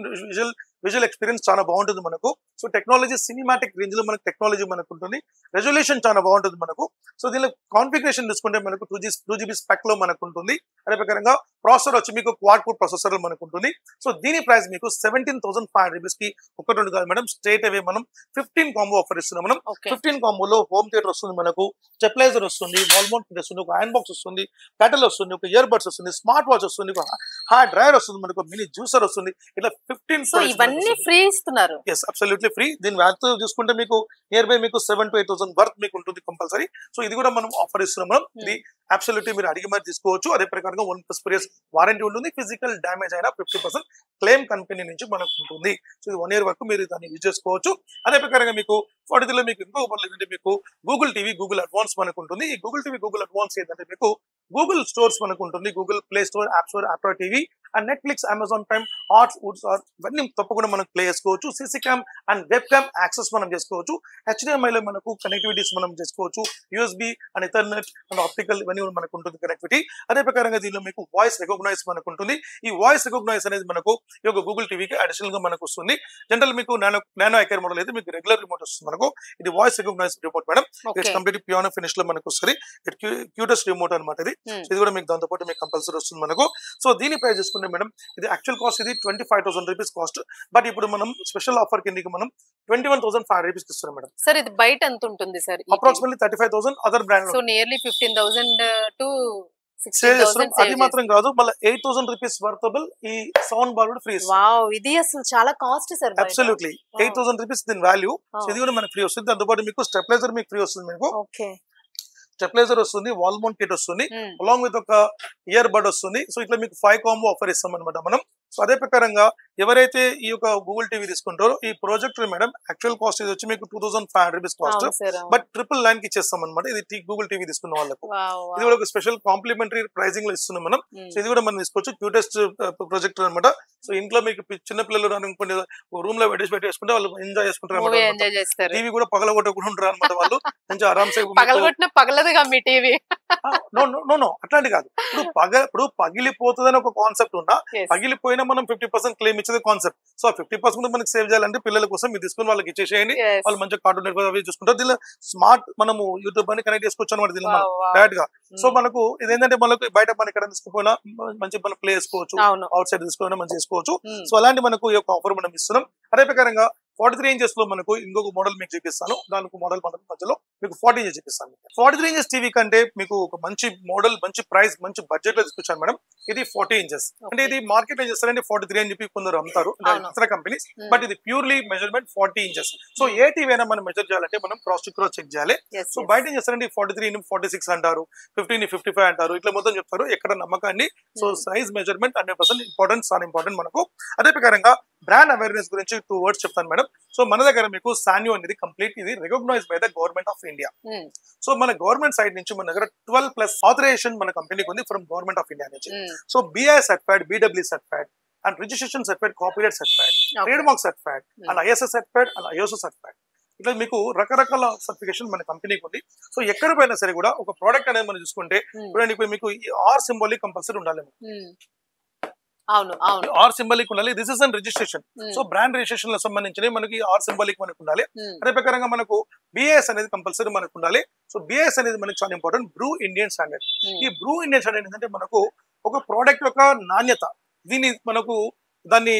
విజువల్ ఎక్స్పీరియన్స్ చాలా బాగుంటుంది మనకు. సో టెక్నాలజీ సినిమాటిక్ రేంజ్ లో మనకు టెక్నాలజీ మనకు ఉంటుంది, రెజల్యూషన్ చాలా బాగుంటుంది మనకు. సో దీనిలో కాన్ఫిగరేషన్ తీసుకుంటే మనకు 2GB స్పెక్ లో మనకు ఉంటుంది. అదే ప్రకారంగా ప్రాసెసర్ వచ్చి మీకు క్వాడ్ కోర్ ప్రాసెసర్ మనకు ఉంటుంది. సో దీని ప్రైస్ మీకు 17,500 రూపీస్ కి ఒకటి రెండు కాదు మేడం, స్ట్రేట్ అవే మనం 15 కాంబో ఆఫర్ ఇస్తున్నాం మనం. 15 కాంబోలో హోమ్ థియేటర్ వస్తుంది మనకు, స్టెబిలైజర్ వస్తుంది, వాల్ మౌంట్ కిట్ వస్తుంది, ఒక ఐరన్ బాక్స్ వస్తుంది, కటల్ వస్తుంది, ఒక ఇయర్ బడ్స్ వస్తుంది, స్మార్ట్ వాచ్ వస్తుంది, ఒక హార్డ్ డ్రైవర్ వస్తుంది మనకు, మినీ జ్యూసర్ వస్తుంది. ఇట్లా 15 ఇవన్నీ ఫ్రీ ఇస్తున్నారు. Yes absolutely free. దీని వాల్యూ చూసుకుంటే మీకు నియర్ బై మీకు 7,000 to 8,000 వర్త్ మీకు ఉంటుంది కంపల్సరీ. సో ఇది కూడా మనం ఆఫర్ ఇస్తున్నాం మనం. ఇది అబ్సల్యూట్లీ మీరు అడిగి మరి తీసుకోవచ్చు. అదే ప్రకారంగా 1+ ఇయర్స్ వారంటీ ఉంటుంది. ఫిజికల్ డ్యామేజ్ అయినా 50% క్లెయిమ్ కంపెనీ నుంచి మనకు ఉంటుంది. సో ఇది 1 year వరకు మీరు దాన్ని యూజ్ చేసుకోవచ్చు. అదే ప్రకారంగా మీకు 43లో మీకు ఇంకో ఆఫర్ ఏంటంటే మీకు గూగుల్ టీవీ, గూగుల్ అడ్వాన్స్ మనకు ఉంటుంది. ఈ గూగుల్ టీవీ, గూగుల్ అడ్వాన్స్ ఏంటంటే మీకు గూగుల్ స్టోర్స్ మనకు ఉంటుంది, Google play store, app store, యాప్టో TV and Netflix, Amazon Prime, హాట్ వుడ్స్ ఇవన్నీ తప్పకుండా మనం ప్లే చేసుకోవచ్చు. CC cam and web cam access మనం చేసుకోవచ్చు. HDMI లో మనకు కనెక్టివిటీస్ మనం చేసుకోవచ్చు. USB and ethernet and optical ఇవన్నీ మనకు ఉంటుంది కనెక్టివిటీ. అదే ప్రకారంగా దీనిలో మీకు వాయిస్ రికగ్నైజ్ మనకు ఉంటుంది. ఈ వాయిస్ రికగ్నైజ్ అనేది మనకు ఈ యొక్క గూగుల్ టీవీకి అడిషనల్ గా మనకు వస్తుంది. జనరల్ మీకు నానో ఐకేర్ మోడల్ అయితే మీకు రెగ్యులర్ రిమోట్ వస్తుంది మనకు. ఇది voice recognise remote madam. It's complete piano finish లో మనకు వస్తుంది. క్యూటెస్ట్ రిమోట్ అనమాట ఇది. ఇది కూడా మీకు దాంతో పాటు మీకు కంపల్సరీ వస్తుంది మనకు. సో దీని ప్రైస్ చూసుకుంటే మేడం ఇది యాక్చువల్ కాస్ట్ ఇది 25,000 రూపీస్ కాస్ట్. బట్ ఇప్పుడు మనం స్పెషల్ ఆఫర్ కిందకి మనం 21,500 రూపీస్ ఇస్తున్నాం మేడం. సార్ ఇది బయట ఎంత ఉంటుంది sir? Approximately 35,000 other brand. So nearly 15,000 to save చేస్తున్నాం. అది మాత్రం కాదు, మళ్ళీ 8,000 రూపీస్ వర్తబుల్ ఈ సౌండ్ బార్ కూడా ఫ్రీ. వావ్, ఇది అసలు చాలా కాస్ట్ సార్. అబ్సల్యూట్లీ 8,000 రూపీస్ దీని వాల్యూ. ఇది కూడా మనకి ఫ్రీ వస్తుంది. దాంతోపాటు మీకు స్టెబిలైజర్ మీకు ఫ్రీ వస్తుంది. మీకు స్టెబిలైజర్ వస్తుంది, వాల్ మౌంట్ కిట్ వస్తుంది, అలాంగ్ విత్ ఒక ఇయర్ బడ్ వస్తుంది. సో ఇట్లా మీకు 5 కాంబో ఆఫర్ ఇస్తాం అనమాట మనం. సో అదే ప్రకారంగా ఎవరైతే ఈ యొక్క గూగుల్ టీవీ తీసుకుంటారో ఈ ప్రొజెక్టర్ మేడం యాక్చువల్ కాస్ట్ ఇది వచ్చి మీకు 2,500 రూపీస్ కాస్ట్, బట్ 999 కి ఇచ్చేస్తాం అనమాట. ఇది గూగుల్ టీవీ తీసుకున్న వాళ్ళకు ఇది కూడా ఒక స్పెషల్ కాంప్లిమెంటరీ ప్రైసింగ్ లో ఇస్తున్నాం మనం. సో ఇది కూడా మనం తీసుకోవచ్చు. క్యూటెస్ట్ ప్రొజెక్టర్ అనమాట. సో ఇంట్లో మీకు చిన్న పిల్లలు అనుకునే రూమ్ లో పెట్టేసుకుంటే వాళ్ళు ఎంజాయ్ చేసుకుంటారు అనమాట. టీవీ కూడా పగలగొట్టకుండా ఉంటారు అనమాట వాళ్ళు. మంచి ఆరామ్సే పగలదుగా మీ టీవీ. నో అట్లాంటి కాదు. ఇప్పుడు పగిలిపోతుందని ఒక కాన్సెప్ట్ ఉన్నా, పగిలిపోయినా మనం 50% క్లెయిమ్ ఇచ్చేది కాన్సెప్ట్. సో 50% మనకి సేవ్ చేయాలంటే పిల్లల కోసం మీరు తీసుకుని వాళ్ళకి ఇచ్చేసేయండి. వాళ్ళు మంచిగా కార్టూన్ నెట్వర్క్ అవి చూసుకుంటారు. దీనిలో స్మార్ట్ మనము యూట్యూబ్ అని కనెక్ట్ చేసుకోవచ్చు అనమాట దీనిలో డైరెక్ట్ గా. సో మనకు ఇదేంటంటే మనకు బయట మన ఎక్కడ తీసుకుపోయినా మంచి మనం ప్లే చేసుకోవచ్చు, అవుట్ సైడ్ తీసుకున్నా మంచి చేసుకోవచ్చు. సో అలాంటి మనకు ఈ యొక్క ఆఫర్ మనం ఇస్తున్నాం. అదే ప్రకారంగా 43 ఇంచెస్ లో మనకు ఇంకొక మోడల్ మీకు చూపిస్తాను. దానికి మోడల్ మధ్యలో మీకు 40 ఇంచెస్ చూపిస్తాను. 43 ఇంచెస్ టీవీ కంటే మీకు ఒక మంచి మోడల్, మంచి ప్రైస్, మంచి బడ్జెట్ లో తీసుకొచ్చాను మేడం. ఇది 40 ఇంచెస్. అంటే ఇది మార్కెట్ ఏం చేస్తారంటే 43 అని చెప్పి కొందరు అమ్ముతారు ఇతర కంపెనీస్, బట్ ఇది ప్యూర్లీ మెజర్మెంట్ 40 ఇంచెస్. సో ఏ టీవీ అయినా మనం మెజర్ చేయాలంటే మనం క్రాస్ టు క్రాస్ చెక్ చేయాలి. సో బయట ఏం చేస్తారంటే 43 46 అంటారు, 50 55 అంటారు, ఇట్లా మొత్తం చెప్తారు. ఎక్కడ నమ్మకాన్ని. సో సైజ్ మెజర్మెంట్ 100% ఇంపార్టెంట్, చాలా ఇంపార్టెంట్ మనకు. అదే ప్రకారంగా బ్రాండ్ అవేర్నెస్ గురించి 2 words చెప్తాను మేడం. సో మన దగ్గర మీకు సాన్యో అనేది కంప్లీట్ ఇది recognise by the government of India. So మన గవర్నమెంట్ సైడ్ నుంచి మన దగ్గర 12+ ఆథరైజేషన్ మన కంపెనీకి ఉంది ఫ్రమ్ గవర్నమెంట్ ఆఫ్ ఇండియా నుంచి. So BI certified, BW certified and registration certified, copyright certified, trade mark certified and ISO certified and ISO certified. ఇట్లా మీకు రకరకాల సర్టిఫికేషన్ మన కంపెనీకి ఉంది. సో ఎక్కడ పోయినా సరే కూడా ఒక ప్రోడక్ట్ అనేది మనం చూసుకుంటే చూడండి, మీకు ఆర్ సింబాలిక్ కంపల్సరీ ఉండాలి. ఆర్ సింబాలిక్ ఉండాలి. This is an registration. So brand registration సంబంధించిన మనకి ఆర్ సింబాలిక్ మనకు ఉండాలి. అదే ప్రకారంగా మనకు BIS అనేది కంపల్సరీ మనకు ఉండాలి. సో BIS అనేది మనకు చాలా ఇంపార్టెంట్. Bru Indian standard. ఈ బ్రూ ఇండియన్ స్టాండర్డ్ ఏంటంటే మనకు ఒక ప్రోడక్ట్ యొక్క నాణ్యత, దీన్ని మనకు దాన్ని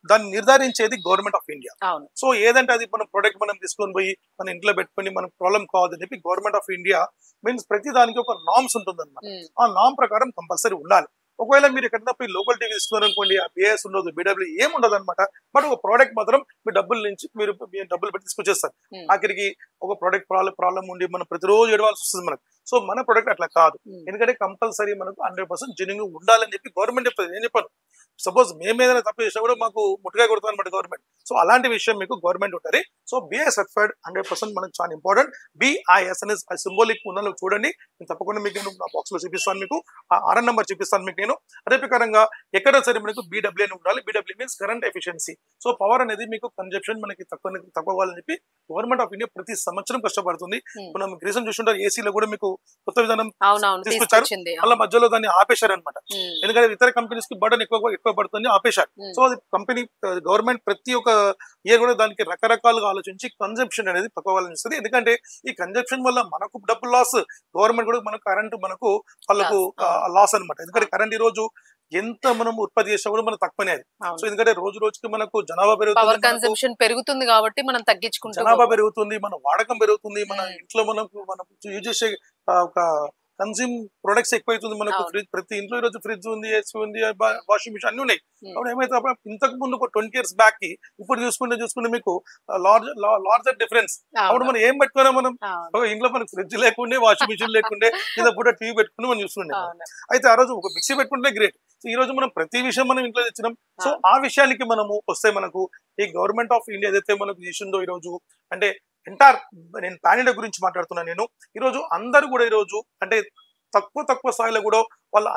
దాన్ని నిర్ధారించేది గవర్నమెంట్ ఆఫ్ ఇండియా. అవును. సో ఏదంటే అది మనం ప్రొడక్ట్ మనం తీసుకొని పోయి మన ఇంట్లో పెట్టుకొని మనకు ప్రాబ్లం కావద్దని చెప్పి గవర్నమెంట్ ఆఫ్ ఇండియా మీన్స్ ప్రతి దానికి ఒక నామ్స్ ఉంటుంది అనమాట. ఆ నామ్ ప్రకారం కంపల్సరీ ఉండాలి. ఒకవేళ మీరు ఎక్కడన్నా పోయి లోకల్ టీవీ తీసుకున్నారు అనుకోండి, ఆ బిఎస్ ఉండదు, బిడబ్ల్యూ ఏం ఉండదు అనమాట. బట్ ఒక ప్రోడక్ట్ మాత్రం మీ డబ్బుల నుంచి మీరు డబ్బులు పెట్టి తీసుకొచ్చేస్తారు. ఆఖరికి ఒక ప్రోడక్ట్ ప్రాబ్లం ఉండి మనం ప్రతిరోజు ఏడవాల్సి వస్తుంది మనకు. సో మన ప్రోడక్ట్ అట్లా కాదు, ఎందుకంటే కంపల్సరీ మనకు 100% జెన్యూన్ ఉండాలని చెప్పి గవర్నమెంట్ చెప్తుంది. నేను చెప్పాను, సపోజ్ మేము ఏదైనా తప్పు చేసినా కూడా మాకు ముట్టుగా కొడుతుంది అనమాట గవర్నమెంట్. సో అలాంటి విషయం మీకు గవర్నమెంట్ ఉంటుంది. సో బిఐ సర్టిఫైడ్ 100% మనకు చాలా ఇంపార్టెంట్. బిఐఎస్ అనే సింబాలిక్ ఉన్నలో చూడండి, నేను తప్పకుండా మీకు నా బాక్స్ లో చూపిస్తాను, మీకు ఆ ఆర్ఎన్ నెంబర్ చూపిస్తాను మీకు నేను. అదే ప్రకారంగా ఎక్కడ సరే మనకు బిడబ్ల్యూ అని ఉండాలి. BW means current efficiency. So power అనేది మీకు కన్జంప్షన్ మనకి తక్కువ కావాలని చెప్పి గవర్నమెంట్ ఆఫ్ ఇండియా ప్రతి సంవత్సరం కష్టపడుతుంది. మనం రీసెంట్ చూస్తుంటారు, ఏసీలో కూడా మీకు కొత్త విధానం తీసుకొచ్చారు. అలా మధ్యలో దాన్ని ఆపేశారు అనమాట, ఎందుకంటే ఇతర కంపెనీస్ కి బర్డన్ ఎక్కువ పడుతుంది, ఆపేశారు. సో అది కంపెనీ గవర్నమెంట్ ప్రతి ఒక్క ఇయర్ కూడా దానికి రకరకాలుగా ఆలోచించి కన్జంప్షన్ అనేది తక్కువ ఇస్తుంది. ఎందుకంటే ఈ కన్జంప్షన్ వల్ల మనకు డబ్బు లాస్, గవర్నమెంట్ కూడా మనకు కరెంట్ మనకు వాళ్ళకు లాస్ అనమాట. ఎందుకంటే కరెంట్ ఈ రోజు ఎంత మనం ఉత్పత్తి చేసినా కూడా మనకు తక్కువనే అది. సో ఎందుకంటే రోజు రోజుకి మనకు జనాభా పెరుగుతుంది కాబట్టి మనం తగ్గించుకుంటాం, జనాభా పెరుగుతుంది, మన వాడకం పెరుగుతుంది, మన ఇంట్లో మనం యూజ్ చేసే ఒక కన్స్యూమ్ ప్రొడక్ట్స్ ఎక్కువైతుంది మనకు. ఫ్రిడ్జ్ ప్రతి ఇంట్లో ఈ రోజు ఫ్రిడ్జ్ ఉంది, ఏసీ ఉంది, వాషింగ్ మిషన్ అన్ని ఉన్నాయి. అప్పుడు ఏమైతే ఇంతకు ముందు ఒక 20 years బ్యాక్ కి ఇప్పుడు చూసుకుంటే మీకు లార్జర్ డిఫరెన్స్. అప్పుడు మనం ఏం పెట్టుకున్నా, మనం ఇంట్లో మనకు ఫ్రిడ్జ్ లేకుండే, వాషింగ్ మిషన్ లేకుండే, ఇలా కూడా టీవీ పెట్టుకుని మనం చూసుకుంటే. అయితే ఆ రోజు ఒక మిక్సీ పెట్టుకుంటే గ్రేట్. ఈ రోజు మనం ప్రతి విషయం మనం ఇంట్లో తెచ్చినాం. సో ఆ విషయానికి మనము వస్తే మనకు ఈ గవర్నమెంట్ ఆఫ్ ఇండియా ఏదైతే మనకు చేసిందో ఈ రోజు, అంటే ఎంటైర్ నేను పాన్ ఇండియా గురించి మాట్లాడుతున్నాను నేను. ఈరోజు అందరూ కూడా ఈరోజు అంటే తక్కువ స్థాయిలో కూడా వాళ్ళు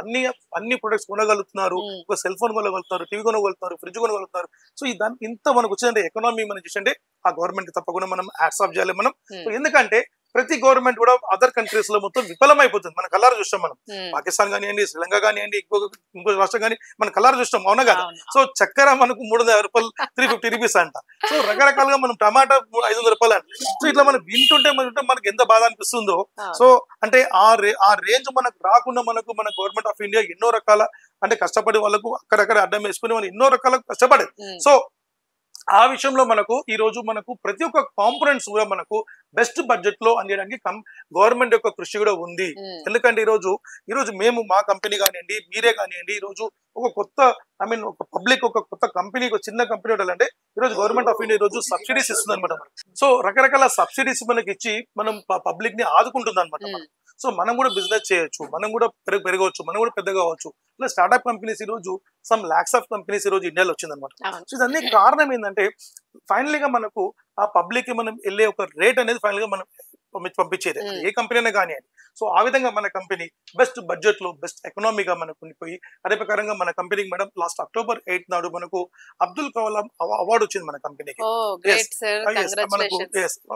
అన్ని ప్రొడక్ట్స్ కొనగలుగుతున్నారు. ఒక సెల్ ఫోన్ కొనగలుగుతున్నారు, టీవీ కొనగలుగుతున్నారు, ఫ్రిడ్జ్ కొనగలుగుతున్నారు. సో ఈ దాని ఇంత మనకు వచ్చిందంటే ఎకనామీ మనం చూసంటే ఆ గవర్నమెంట్ తప్పకుండా మనం హ్యాట్స్ ఆఫ్ చేయాలి మనం. ఎందుకంటే ప్రతి గవర్నమెంట్ కూడా అదర్ కంట్రీస్ లో మొత్తం విఫలమైపోతుంది. మన కలర్ చూస్తాం మనం, పాకిస్తాన్ కానివ్వండి, శ్రీలంక కానివ్వండి, ఇంకో రాష్ట్రం కానీ మన కలర్ చూస్తాం, అవునా కదా. సో చక్కెర మనకు 300 రూపాయలు, 350 రూపీస్ అంట. సో రకరకాలుగా మనం టమాటా 500 రూపాయలు అంట. సో ఇట్లా మనం వింటుంటే మనకి ఎంత బాధ అనిపిస్తుందో. సో అంటే ఆ రేంజ్ మనకు రాకుండా మన గవర్నమెంట్ ఆఫ్ ఇండియా ఎన్నో రకాల అంటే కష్టపడి వాళ్ళకు అక్కడక్కడ అడ్డం వేసుకుని వాళ్ళు ఎన్నో రకాల కష్టపడేది. సో ఆ విషయంలో మనకు ఈ రోజు మనకు ప్రతి ఒక్క కాంపోనెంట్స్ కూడా మనకు బెస్ట్ బడ్జెట్ లో అందించడానికి గవర్నమెంట్ యొక్క కృషి కూడా ఉంది. ఎందుకంటే ఈ రోజు మేము మా కంపెనీ కానివ్వండి, మీరే కానివ్వండి, ఈ రోజు ఒక కొత్త ఒక పబ్లిక్ ఒక కొత్త కంపెనీ, ఒక చిన్న కంపెనీ ఉండాలంటే ఈ రోజు గవర్నమెంట్ ఆఫ్ ఇండియా ఈ రోజు సబ్సిడీస్ ఇస్తుంది అనమాట. సో రకరకాల సబ్సిడీస్ మనకి ఇచ్చి మనం పబ్లిక్ ని ఆదుకుంటుంది అనమాట. సో మనం కూడా బిజినెస్ చేయొచ్చు, మనం కూడా పెరగవచ్చు, మనం కూడా పెద్దగా అవ్వచ్చు. ఇలా స్టార్ట్అప్ కంపెనీస్ ఈ రోజు సమ్ లాక్స్ ఆఫ్ కంపెనీస్ ఈ రోజు ఇండియాలో వచ్చిందనమాట. సో ఇదన్నీ కారణం ఏంటంటే ఫైనల్ గా మనకు ఆ పబ్లిక్ కి మనం వెళ్ళే ఒక రేట్ అనేది ఫైనల్ గా మనం పంపించేది ఏ కంపెనీ అయినా కానివ్వండి. సో ఆ విధంగా మన కంపెనీ బెస్ట్ బడ్జెట్ లో బెస్ట్ ఎకనామీగా మనకు ఉండిపోయి అదే ప్రకారంగా మన కంపెనీకి మేడం లాస్ట్ October 8 నాడు మనకు అబ్దుల్ కలాం అవార్డు వచ్చింది మన కంపెనీకి. మనకు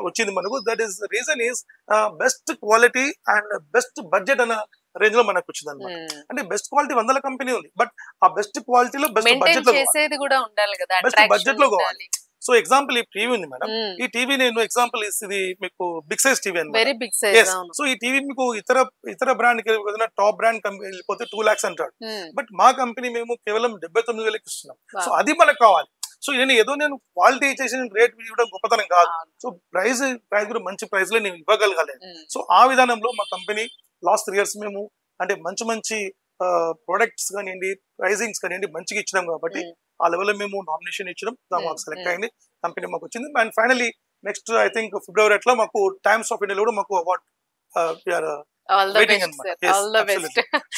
వచ్చింది మనకు. That is reason is best quality and best budget అన్న రేంజ్ లో మనకు వచ్చింది అనమాట. అంటే బెస్ట్ క్వాలిటీ 100 కంపెనీ ఉంది, బట్ ఆ బెస్ట్ క్వాలిటీలో బెస్ట్ బడ్జెట్ లో బెస్ట్ బడ్జెట్ లో కావాలి. సో ఎగ్జాంపుల్ ఈ టీవీ ఉంది మేడం, ఈ టీవీ నేను ఎగ్జాంపుల్ ఇది మీకు బిగ్ సైజ్ టీవీ అనమాట. సో ఈ టీవీ మీకు ఇతర బ్రాండ్ కి టాప్ బ్రాండ్ వెళ్ళిపోతే 2 lakhs అంటాడు, బట్ మా కంపెనీ మేము కేవలం 79,000 ఇస్తున్నాం. సో అది మనకు కావాలి. సో నేను క్వాలిటీ చేసిన రేట్ ఇవ్వడం గొప్పతనం కాదు. సో ప్రైస్ కూడా మంచి ప్రైస్ లో నేను ఇవ్వగలగాలి. సో ఆ విధానంలో మా కంపెనీ లాస్ట్ 3 years మేము అంటే మంచి ప్రొడక్ట్స్ కానివ్వండి, ప్రైజింగ్స్ కానివ్వండి మంచిగా ఇచ్చినాం కాబట్టి ఆ లెవెల్లో మేము నామినేషన్ ఇచ్చినాం, మాకు సెలెక్ట్ అయింది, కంపెనీ మాకు వచ్చింది. And finally next I think February అట్లా మాకు టైమ్స్ ఆఫ్ ఇండియాలో కూడా మాకు అవార్డ్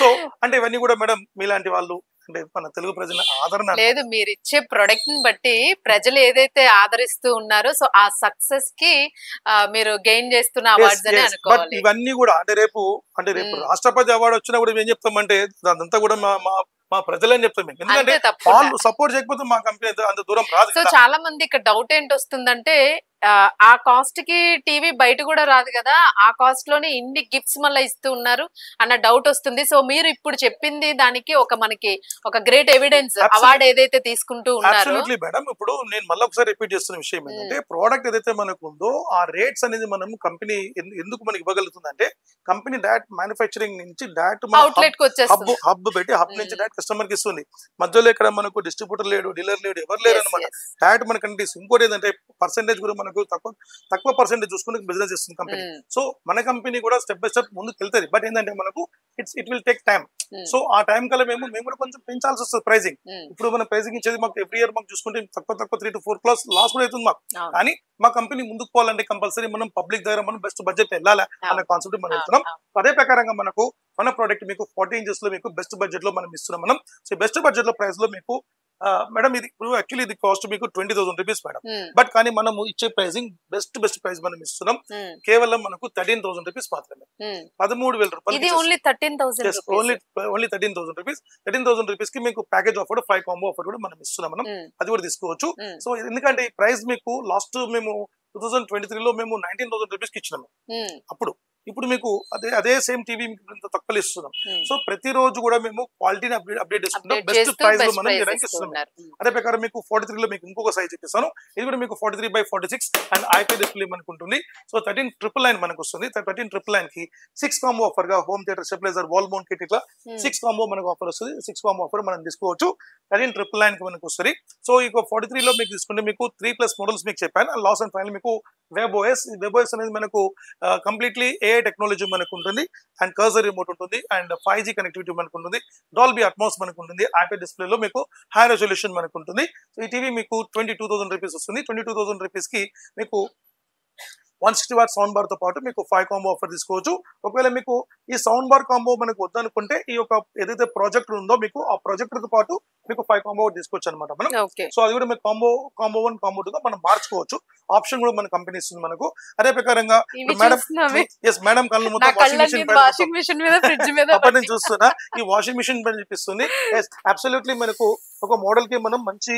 సో అంటే ఇవన్నీ కూడా మేడం మీలాంటి వాళ్ళు అంటే మన తెలుగు ప్రజల ఆదరణ లేదు, మీరు ఇచ్చే ప్రొడక్ట్ ని బట్టి ప్రజలు ఏదైతే ఆదరిస్తూ ఉన్నారో సో ఆ సక్సెస్ కి మీరు గెయిన్ చేస్తున్న అవార్డ్స్ అని అనుకోవాలి. ఇవన్నీ కూడా అంటే రేపు రాష్ట్రపతి అవార్డు వచ్చినా కూడా ఏం చెప్తామంటే అదంతా కూడా మా ప్రజలని చెప్తాం మేము, ఎందుకంటే వాళ్ళు సపోర్ట్ చేయకపోతే మా కంపెనీ అంత దూరం రాదు. సో చాలా మంది ఇక్కడ డౌట్ ఏంటి వస్తుందంటే ఆ కాస్ట్ కి టీవీ బయట కూడా రాదు కదా, ఆ కాస్ట్ లోనే ఇన్ని గిఫ్ట్స్ మళ్ళీ ఇస్తూ ఉన్నారు అన్న డౌట్ వస్తుంది. సో మీరు ఇప్పుడు చెప్పింది దానికి మనకి ఒక గ్రేట్ ఎవిడెన్స్, అవార్డు ఏదైతే తీసుకుంటూ ఉన్నారు. Absolutely madam. ఇప్పుడు నేను మళ్ళీ ఒకసారి రిపీట్ చేస్తున్న విషయం ఏంటంటే, ప్రోడక్ట్ ఏదైతే మనకు ఉందో ఆ రేట్స్ అనేది మనం కంపెనీ ఎందుకు మనకి ఇవ్వగలుగుతుంది అంటే, కంపెనీ డైరెక్ట్ మ్యానుఫ్యాక్చరింగ్ నుంచి డైరెక్ట్ అవుట్లెట్ కి వచ్చేస్తుంది, హబ్ పెట్టి హబ్ నుంచి డైరెక్ట్ కస్టమర్ కి ఇస్తుంది. మధ్యలో ఇక్కడ మనకు డిస్ట్రిబ్యూటర్ లేడు, డీలర్ లేడు, ఎవరు లేరు అనమాట. డైరెక్ట్ మనకి ఇంకోటి ఏంటంటే పర్సెంటేజ్ కూడా మనకు తక్కువ పర్సెంటేజ్ చూసుకుని బిజినెస్ చేస్తుంది కంపెనీ. సో మన కంపెనీ కూడా స్టెప్ బై స్టెప్ ముందుకు వెళ్తుంది. బట్ ఏంటంటే మనకు it will take time. So ఆ టైం కల్లా మేము కూడా కొంచెం పెంచాల్సి వస్తుంది ప్రైజింగ్. ఇప్పుడు మనం ప్రైజింగ్ ఇచ్చేది మాకు ఎవ్రీ ఇయర్ మాకు చూసుకుంటే తక్కువ 3 to 4 plus లాస్ కూడా అవుతుంది మాకు. కానీ మా కంపెనీ ముందుకు పోవాలంటే కంపల్సరీ మనం పబ్లిక్ దగ్గర మనం బెస్ట్ బడ్జెట్ వెళ్ళాలి అనే కాన్సెప్ట్ మనం వెళ్తున్నాం. అదే ప్రకారంగా మనకు మన ప్రోడక్ట్ మీకు 40 inches లో మీకు బెస్ట్ బడ్జెట్ లో మనం ఇస్తున్నాం మనం. సో బెస్ట్ బడ్జెట్ లో ప్రైస్ లో మీకు మేడం ఇది యాక్చువల్లీ ఇది కాస్ట్ మీకు 20,000 rupees మేడం. బట్ కానీ మనం ఇచ్చే ప్రైసింగ్ బెస్ట్ ప్రైస్ మనం ఇస్తున్నాం కేవలం మనకు 13,000 rupees మాత్రమే. 13,000 రూపాయలు ఓన్లీ 13,000 rupees. 13,000 rupees కి మీకు ప్యాకేజ్ ఆఫర్ 5 combo ఆఫర్ కూడా మనం ఇస్తున్నాం మనం. అది కూడా తీసుకోవచ్చు. సో ఎందుకంటే ఈ ప్రైస్ మీకు లాస్ట్ మేము 2023 లో మేము 19,000 rupees కి ఇచ్చినాము అప్పుడు. ఇప్పుడు మీకు అదే సేమ్ టీవీ మీకు తక్కువ ఇస్తున్నాం. సో ప్రతిరోజు కూడా మేము క్వాలిటీని అప్డేట్ చేసుకుంటాం, బెస్ట్ ప్రైస్ లో మనం ఇస్తున్నాం. అదే ప్రకారం మీకు 43 లో మీకు ఇంకొక సైజ్ చెప్పిస్తాను. ఇది కూడా మీకు 43/46 అండ్ ఐపీ డిస్ప్లే మనకు ఉంటుంది. సో 13,999 మనకు వస్తుంది. 13,999 కి 6 combo ఆఫర్ గా home theatre stabiliser wall mount kit ఇట్లా 6 combo మనకు ఆఫర్ వస్తుంది. 6 combo ఆఫర్ మనం తీసుకోవచ్చు. 13,999 కి మనకు వస్తుంది. సో ఇక 43 లో మీకు తీసుకుంటే మీకు 3+ మోడల్స్ మీకు చెప్పాను. లాస్ట్ అండ్ ఫైనల్ మీకు వెబ్ ఓఎస్ అనేది మనకు కంప్లీట్లీ AI టెక్నాలజీ మనకు ఉంటుంది అండ్ కర్సర్ రిమోట్ ఉంటుంది అండ్ 5G కనెక్టివిటీ మనకు ఉంటుంది. డాల్బీ అట్మాస్ మనకు ఉంటుంది. ఐపీ డిస్ప్లేలో మీకు హై రెజల్యూషన్ మనకు ఉంటుంది. సో ఈ టీవీ మీకు 22,000 rupees వస్తుంది. 22,000 rupees కి మీకు 160 watt సౌండ్ బార్ తో పాటు మీకు 5 combo ఆఫర్ తీసుకోవచ్చు. ఒకవేళ మీకు ఈ సౌండ్ బార్ కాంబో మనకు వద్దనుకుంటే ఈ యొక్క ఏదైతే ప్రాజెక్టర్ ఉందో మీకు ఆ ప్రాజెక్టర్ తో పాటు మీకు 5 combo తీసుకోవచ్చు అనమాట మనం. సో అది కూడా మీకు combo 1 combo 2 మనం మార్చుకోవచ్చు. ఆప్షన్ కూడా మన కంపెనీ ఇస్తుంది మనకు. అదే ప్రకారంగా మేడం కళ్ళు మొత్తం వాషింగ్ మిషన్ అప్పటి నుంచి చూస్తున్నా ఈ వాషింగ్ మిషన్ పని చూపిస్తుంది. అబ్సల్యూట్లీ మనకు ఒక మోడల్ కి మనం మంచి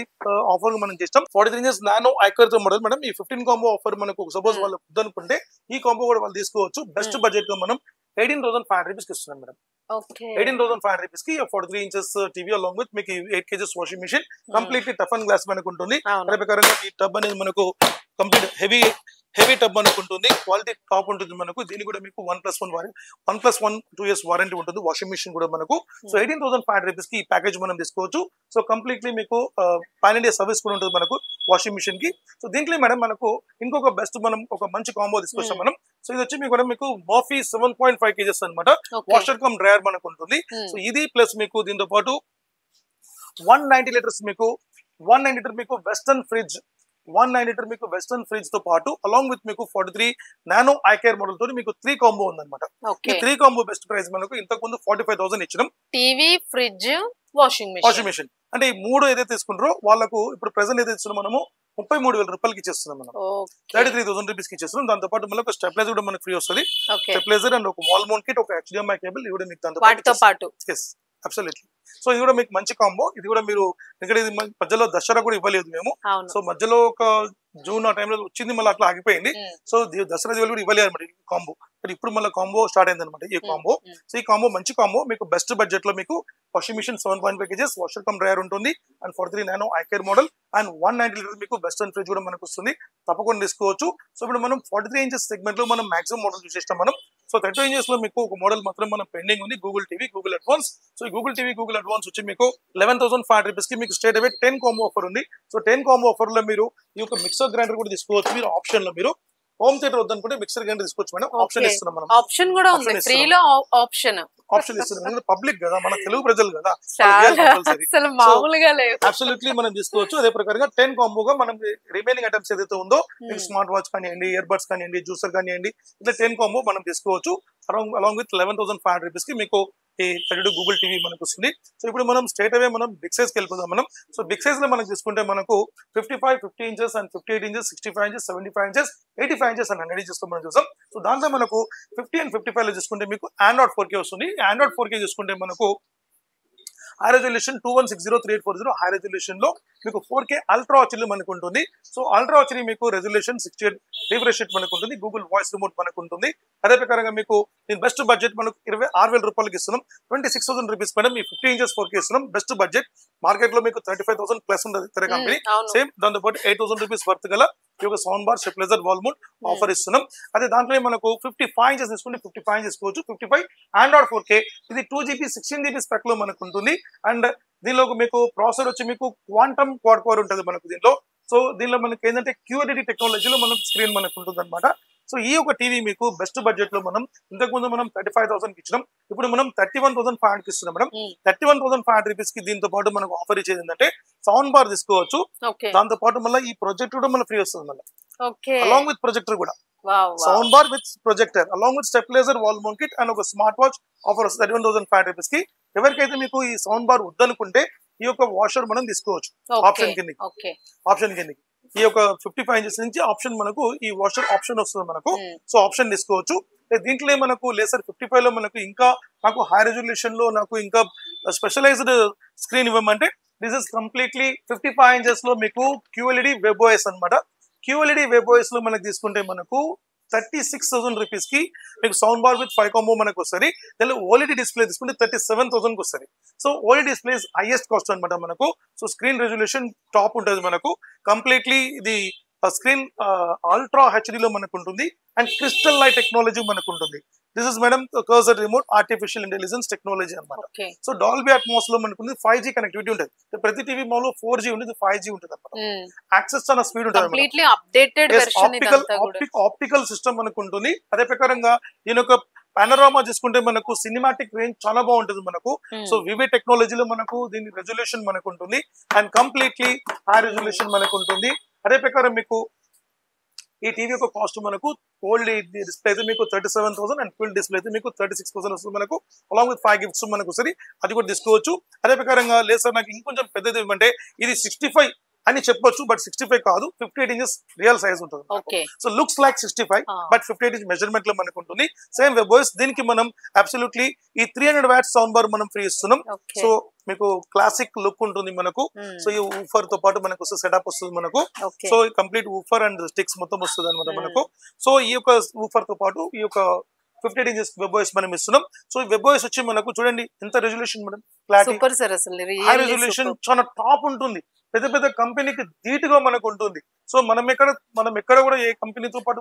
ఆఫర్ మనం చేస్తాం. 43 inches నానో ఐకర్ తో మోడల్ మేడం. ఈ 15 combo ఆఫర్ మనకు సపోజ్ వాళ్ళు వద్దనుకుంటే ఈ కాంబో కూడా వాళ్ళు తీసుకోవచ్చు. బెస్ట్ బడ్జెట్ లో మనం 18,500 rupees కి ఇస్తున్నాం మేడం. 18,500 rupees కి 43 inches టీవీ అలాంగ్ విత్ మీకు 8 kgs washing machine completely tough and glass మనకు ఉంటుంది. అదే ప్రకారంగా ఈ టబ్ అనేది మనకు కంప్లీట్ హెవీ టబ్ మనకు ఉంటుంది. క్వాలిటీ టాప్ ఉంటుంది మనకు. దీని కూడా మీకు 1+1 2 years వారంటీ ఉంటుంది. వాషింగ్ మిషన్ కూడా మనకు. సో 18,500 rupees కి ఈ ప్యాకేజ్ మనం తీసుకోవచ్చు. సో కంప్లీట్లీ మీకు పాన్ ఇండియా సర్వీస్ కూడా ఉంటుంది మనకు వాషింగ్ మిషన్ కి. సో దీంట్లో మేడం మనకు ఇంకొక బెస్ట్ మనం ఒక మంచి కాంబో తీసుకొచ్చాం మనం. సో ఇది వచ్చి మీకు మర్ఫీ 7.5 kgs అనమాట. వాషర్ కమ్ డ్రైయర్ మనకు ఉంటుంది. సో ఇది ప్లస్ మీకు దీంతో పాటు 190 liters మీకు 190 liter మీకు వెస్టర్న్ ఫ్రిడ్జ్ 190 liter మీకు వెస్టర్న్ ఫ్రిడ్జ్ తో పాటు అలాంగ్ విత్ మీకు 43 నానో ఐకేర్ మోడల్ తోటి మీకు 3 combo ఉందన్నమాట. ఈ 3 combo బెస్ట్ ప్రైస్ మనకు ఇంతకు ముందు 45,000 ఇచ్చినాం. టీవీ, ఫ్రిడ్జ్, వాషింగ్ మిషన్ అంటే ఈ మూడు ఏదైతే తీసుకుంటారో వాళ్ళకు ఇప్పుడు ప్రెసెంట్ ఏదైతే ఇస్తున్నాం మనము 33,000 రూపాయలకి ఇచ్చేస్తున్నాం మనం. 33,000 rupees కి ఇచ్చేస్తున్నాం. దాంతో పాటు మళ్ళీ ఒక స్టెబిలైజర్ కూడా మనకు ఫ్రీ వస్తుంది. స్టెబిలైజర్ అండ్ ఒక వాల్ మౌంట్ కిట్, ఒక HDMI కేబుల్ ఇవి కూడా మీకు దాంతో పాటు. అబ్సల్యూట్లీ. సో ఇది కూడా మీకు మంచి కాంబో. ఇది కూడా మీరు ఇక్కడ ఇది మధ్యలో దసరా కూడా ఇవ్వలేదు మేము. సో మధ్యలో ఒక జూన్ ఆ టైంలో వచ్చింది, మళ్ళీ అట్లా ఆగిపోయింది. సో దసరా దివాళి కూడా ఇవ్వలేదు అనమాట ఈ కాంబో. ఇప్పుడు మళ్ళీ కాంబో స్టార్ట్ అయింది అనమాట ఈ కాంబో. సో ఈ కాంబో మంచి కాంబో. మీకు బెస్ట్ బడ్జెట్ లో మీకు washing machine 7.5 kgs washer cum dryer ఉంటుంది and 43 nano eyecare model and 190 liters మీకు వెస్టర్న్ ఫ్రిడ్జ్ కూడా మనకు వస్తుంది. తప్పకుండా తీసుకోవచ్చు. సో ఇప్పుడు మనం 43 inches సెగ్మెంట్ లో మనం మాక్సిమం మోడల్ చూసేస్తాం మనం. సో 32 inches లో మీకు ఒక మోడల్ మాత్రం మనం పెండింగ్ ఉంది, Google TV Google advance. So ఈ గూగుల్ టీవీ గూగుల్ అడ్వాన్స్ వచ్చి మీకు 11,500 rupees కి మీకు స్ట్రేట్ అవే 10 combo ఆఫర్ ఉంది. సో 10 combo ఆఫర్ లో మీరు ఈ యొక్క మిక్సర్ గ్రైండర్ కూడా తీసుకోవచ్చు. మీరు ఆప్షన్ లో మీరు హోమ్ థియేటర్ వద్దనుకుంటే మిక్సర్ గ్రైండర్ తీసుకోవచ్చు మేడం. ఆప్షన్ ఇస్తున్నాం మనం. ఆప్షన్ కూడా ఉంది ఫ్రీలో. ఆప్షన్ ఇస్తున్నాం. పబ్లిక్ కదా, మన తెలుగు ప్రజలు కదా, అబ్సల్యూట్లీ మనం తీసుకోవచ్చు. అదే ప్రకారంగా 10 combo గా మనం రిమైనింగ్ ఐటమ్స్ ఏదైతే ఉందో మీకు స్మార్ట్ వాచ్ కానివ్వండి, ఇయర్ బడ్స్ కానివ్వండి, జ్యూసర్ కానివ్వండి, ఇట్లా 10 combo మనం తీసుకోవచ్చు. అలాంగ్ విత్ 11,500 rupees కి మీకు ఈ 32 గూగుల్ టీవీ మనకు వస్తుంది. సో ఇప్పుడు మనం స్ట్రేట్ అవే మనం బిగ్ సైజ్ కి వెళ్ళిపోదాం మనం. సో బిగ్ సైజ్ లో మనం తీసుకుంటే మనకు 55, 50 inches and 58 inches, 65 inches, 75 inches, 85 inches and 100 inches మనం చూసాం. సో దాంట్లో మనకు 50 and 55 లో చూసుకుంటే మీకు ఆండ్రాయిడ్ 4K వస్తుంది. ఆండ్రాయిడ్ 4K చూసుకుంటే మనకు హై రెజల్యూషన్ 2160 3840 హై రెజల్యూషన్ లో మీకు 4K అల్ట్రా హెచ్డి మనకు ఉంటుంది. సో అల్ట్రా హెచ్డి మీకు రెజల్యూషన్ 68 రిఫ్రెష్ రేట్ మనకు ఉంటుంది. గూగుల్ వాయిస్ రిమోట్ మనకు ఉంటుంది. అదే ప్రకారంగా మీకు దీని బెస్ట్ బడ్జెట్ మనకు 26,000 రూపాయలకి ఇస్తున్నాం. 26,000 రూపీస్ పైన మీ 50 ఇంచెస్ 4K ఇస్తున్నాం. బెస్ట్ బడ్జెట్ మార్కెట్ లో మీకు 35,000 ప్లస్ ఉంటుంది ఇతర కంపెనీ. సేమ్ దాంతో పాటు 8,000 రూపీస్ వర్త్ గల ఈ యొక్క sound bar stabiliser wall mount offer ఇస్తున్నాం. అదే దాంట్లో మనకు 55 ఇంచెస్ తీసుకుంటే 55 చేసుకోవచ్చు. 55 ఆండ్రాయిడ్ 4K ఇది 2GB 16GB స్పెక్ లో మనకు ఉంటుంది. అండ్ దీనిలో మీకు ప్రాసెసర్ వచ్చి మీకు క్వాంటమ్ క్వాడ్ కోర్ ఉంటుంది మనకు దీనిలో. సో దీనిలో మనకి ఏంటంటే QLED టెక్నాలజీలో మనకు స్క్రీన్ మనకు ఉంటుంది అనమాట. సో ఈ యొక్క టీవీ మీకు బెస్ట్ బడ్జెట్ లో మనం ఇంతకుముందు మనం 35,000 కి ఇచ్చినాం. ఇప్పుడు మనం 31,500 కి ఇస్తున్నాం మేడం. 31,500 రూపీస్ కి దీంతో పాటు మనకు ఆఫర్ ఇచ్చేది ఏంటంటే సౌండ్ బార్ తీసుకోవచ్చు. దాంతో పాటు మళ్ళీ ఈ ప్రొజెక్టర్ కూడా మన ఫ్రీ వస్తుంది మళ్ళీ అలాంగ్ విత్ ప్రొజెక్టర్ కూడా. Sound bar with projector along with stabiliser wall mount kit and ఒక స్మార్ట్ వాచ్ ఆఫర్ వస్తుంది 31,500 రూపీస్ కి. ఎవరికైతే మీకు ఈ సౌండ్ బార్ వద్దనుకుంటే ఈ యొక్క వాషర్ మనం తీసుకోవచ్చు ఆప్షన్ కిందకి. ఈ యొక్క 55 ఇంచెస్ నుంచి ఆప్షన్ మనకు ఈ వాషర్ ఆప్షన్ వస్తుంది మనకు. సో ఆప్షన్ తీసుకోవచ్చు. దీంట్లో మనకు లేసర్ 55 లో మనకు ఇంకా నాకు హై రెజల్యూషన్ లో నాకు ఇంకా స్పెషలైజ్డ్ స్క్రీన్ ఇవ్వమంటే దిస్ ఇస్ కంప్లీట్లీ 55 ఇంచెస్ లో మీకు QLED వెబ్ OS అనమాట. QLED వెబ్ OS లో మనకు తీసుకుంటే మనకు 36,000 రూపీస్ కి మీకు సౌండ్ బార్ విత్ 5 కాంబో మనకు వస్తుంది. దానిలో OLED డిస్ప్లే తీసుకుంటే 37,000 కి వస్తుంది. So OLED display highest cost అనమాట మనకు. సో స్క్రీన్ రెజల్యూషన్ టాప్ ఉంటుంది మనకు. కంప్లీట్లీ ఇది స్క్రీన్ అల్ట్రా హెచ్డిలో మనకు ఉంటుంది. అండ్ క్రిస్టల్ లైట్ టెక్నాలజీ మనకు ఉంటుంది. This is madam cursor remote artificial intelligence technology అనమాట. సో డాల్బీ అట్మాస్ లో మనకు 5G కనెక్టివిటీ ఉంటుంది. ప్రతి టీవీ మాల్ లో 4G ఉంటుంది, 5G ఉంటుంది అనమాట. యాక్సెస్ చాలా స్పీడ్ ఉంటుంది. ఆప్టికల్ సిస్టమ్ మనకు ఉంటుంది. అదే ప్రకారంగా దీని ఒక పానోరామా చూసుకుంటే మనకు సినిమాటిక్ రేంజ్ చాలా బాగుంటుంది మనకు. సో వివి టెక్నాలజీలో మనకు దీని రెజల్యూషన్ మనకు ఉంటుంది. అండ్ కంప్లీట్లీ హై రెజల్యూషన్ మనకు ఉంటుంది. అదే ప్రకారం మీకు ఈ టీవీ యొక్క కాస్ట్ మనకు ఓల్డ్ డిస్ప్లే అయితే మీకు 37,000 అండ్ ఫుల్ డిస్ప్లే అయితే మీకు 36,000 వస్తుంది మనకు. అలాంగ్ విత్ 5 గిఫ్ట్స్ మనకు సరే అది కూడా తీసుకోవచ్చు. అదే ప్రకారంగా లేదు సార్ నాకు ఇంకొంచెం పెద్దది ఏమంటే ఇది 65 అని చెప్పొచ్చు, బట్ 65 కాదు, 58 ఇంచెస్ రియల్ సైజ్ ఉంటుంది. So looks like 65 but 58 inch measurement లో మనకు ఉంటుంది. సేమ్ వెబ్ OS దీనికి మనం అబ్సల్యూట్లీ ఈ 300 వాట్స్ సౌండ్ బార్ మనం ఫ్రీ ఇస్తున్నాం. సో మీకు క్లాసిక్ లుక్ ఉంటుంది మనకు. సో ఈ ఊఫర్ తో పాటు మనకు సెటప్ వస్తుంది మనకు. So complete woofer and sticks మొత్తం వస్తుంది అనమాట మనకు. సో ఈ యొక్క ఊఫర్ తో పాటు ఈ యొక్క 58 ఇంచెస్ వెబ్ OS మనం ఇస్తున్నాం. సో ఈ వెబ్ OS వచ్చి మనకు చూడండి ఎంత resolution madam, clarity, high resolution చాలా టాప్ ఉంటుంది. పెద్ద పెద్ద కంపెనీకి ధీటుగా మనకు ఉంటుంది. సో మనం ఎక్కడ కూడా ఏ కంపెనీతో పాటు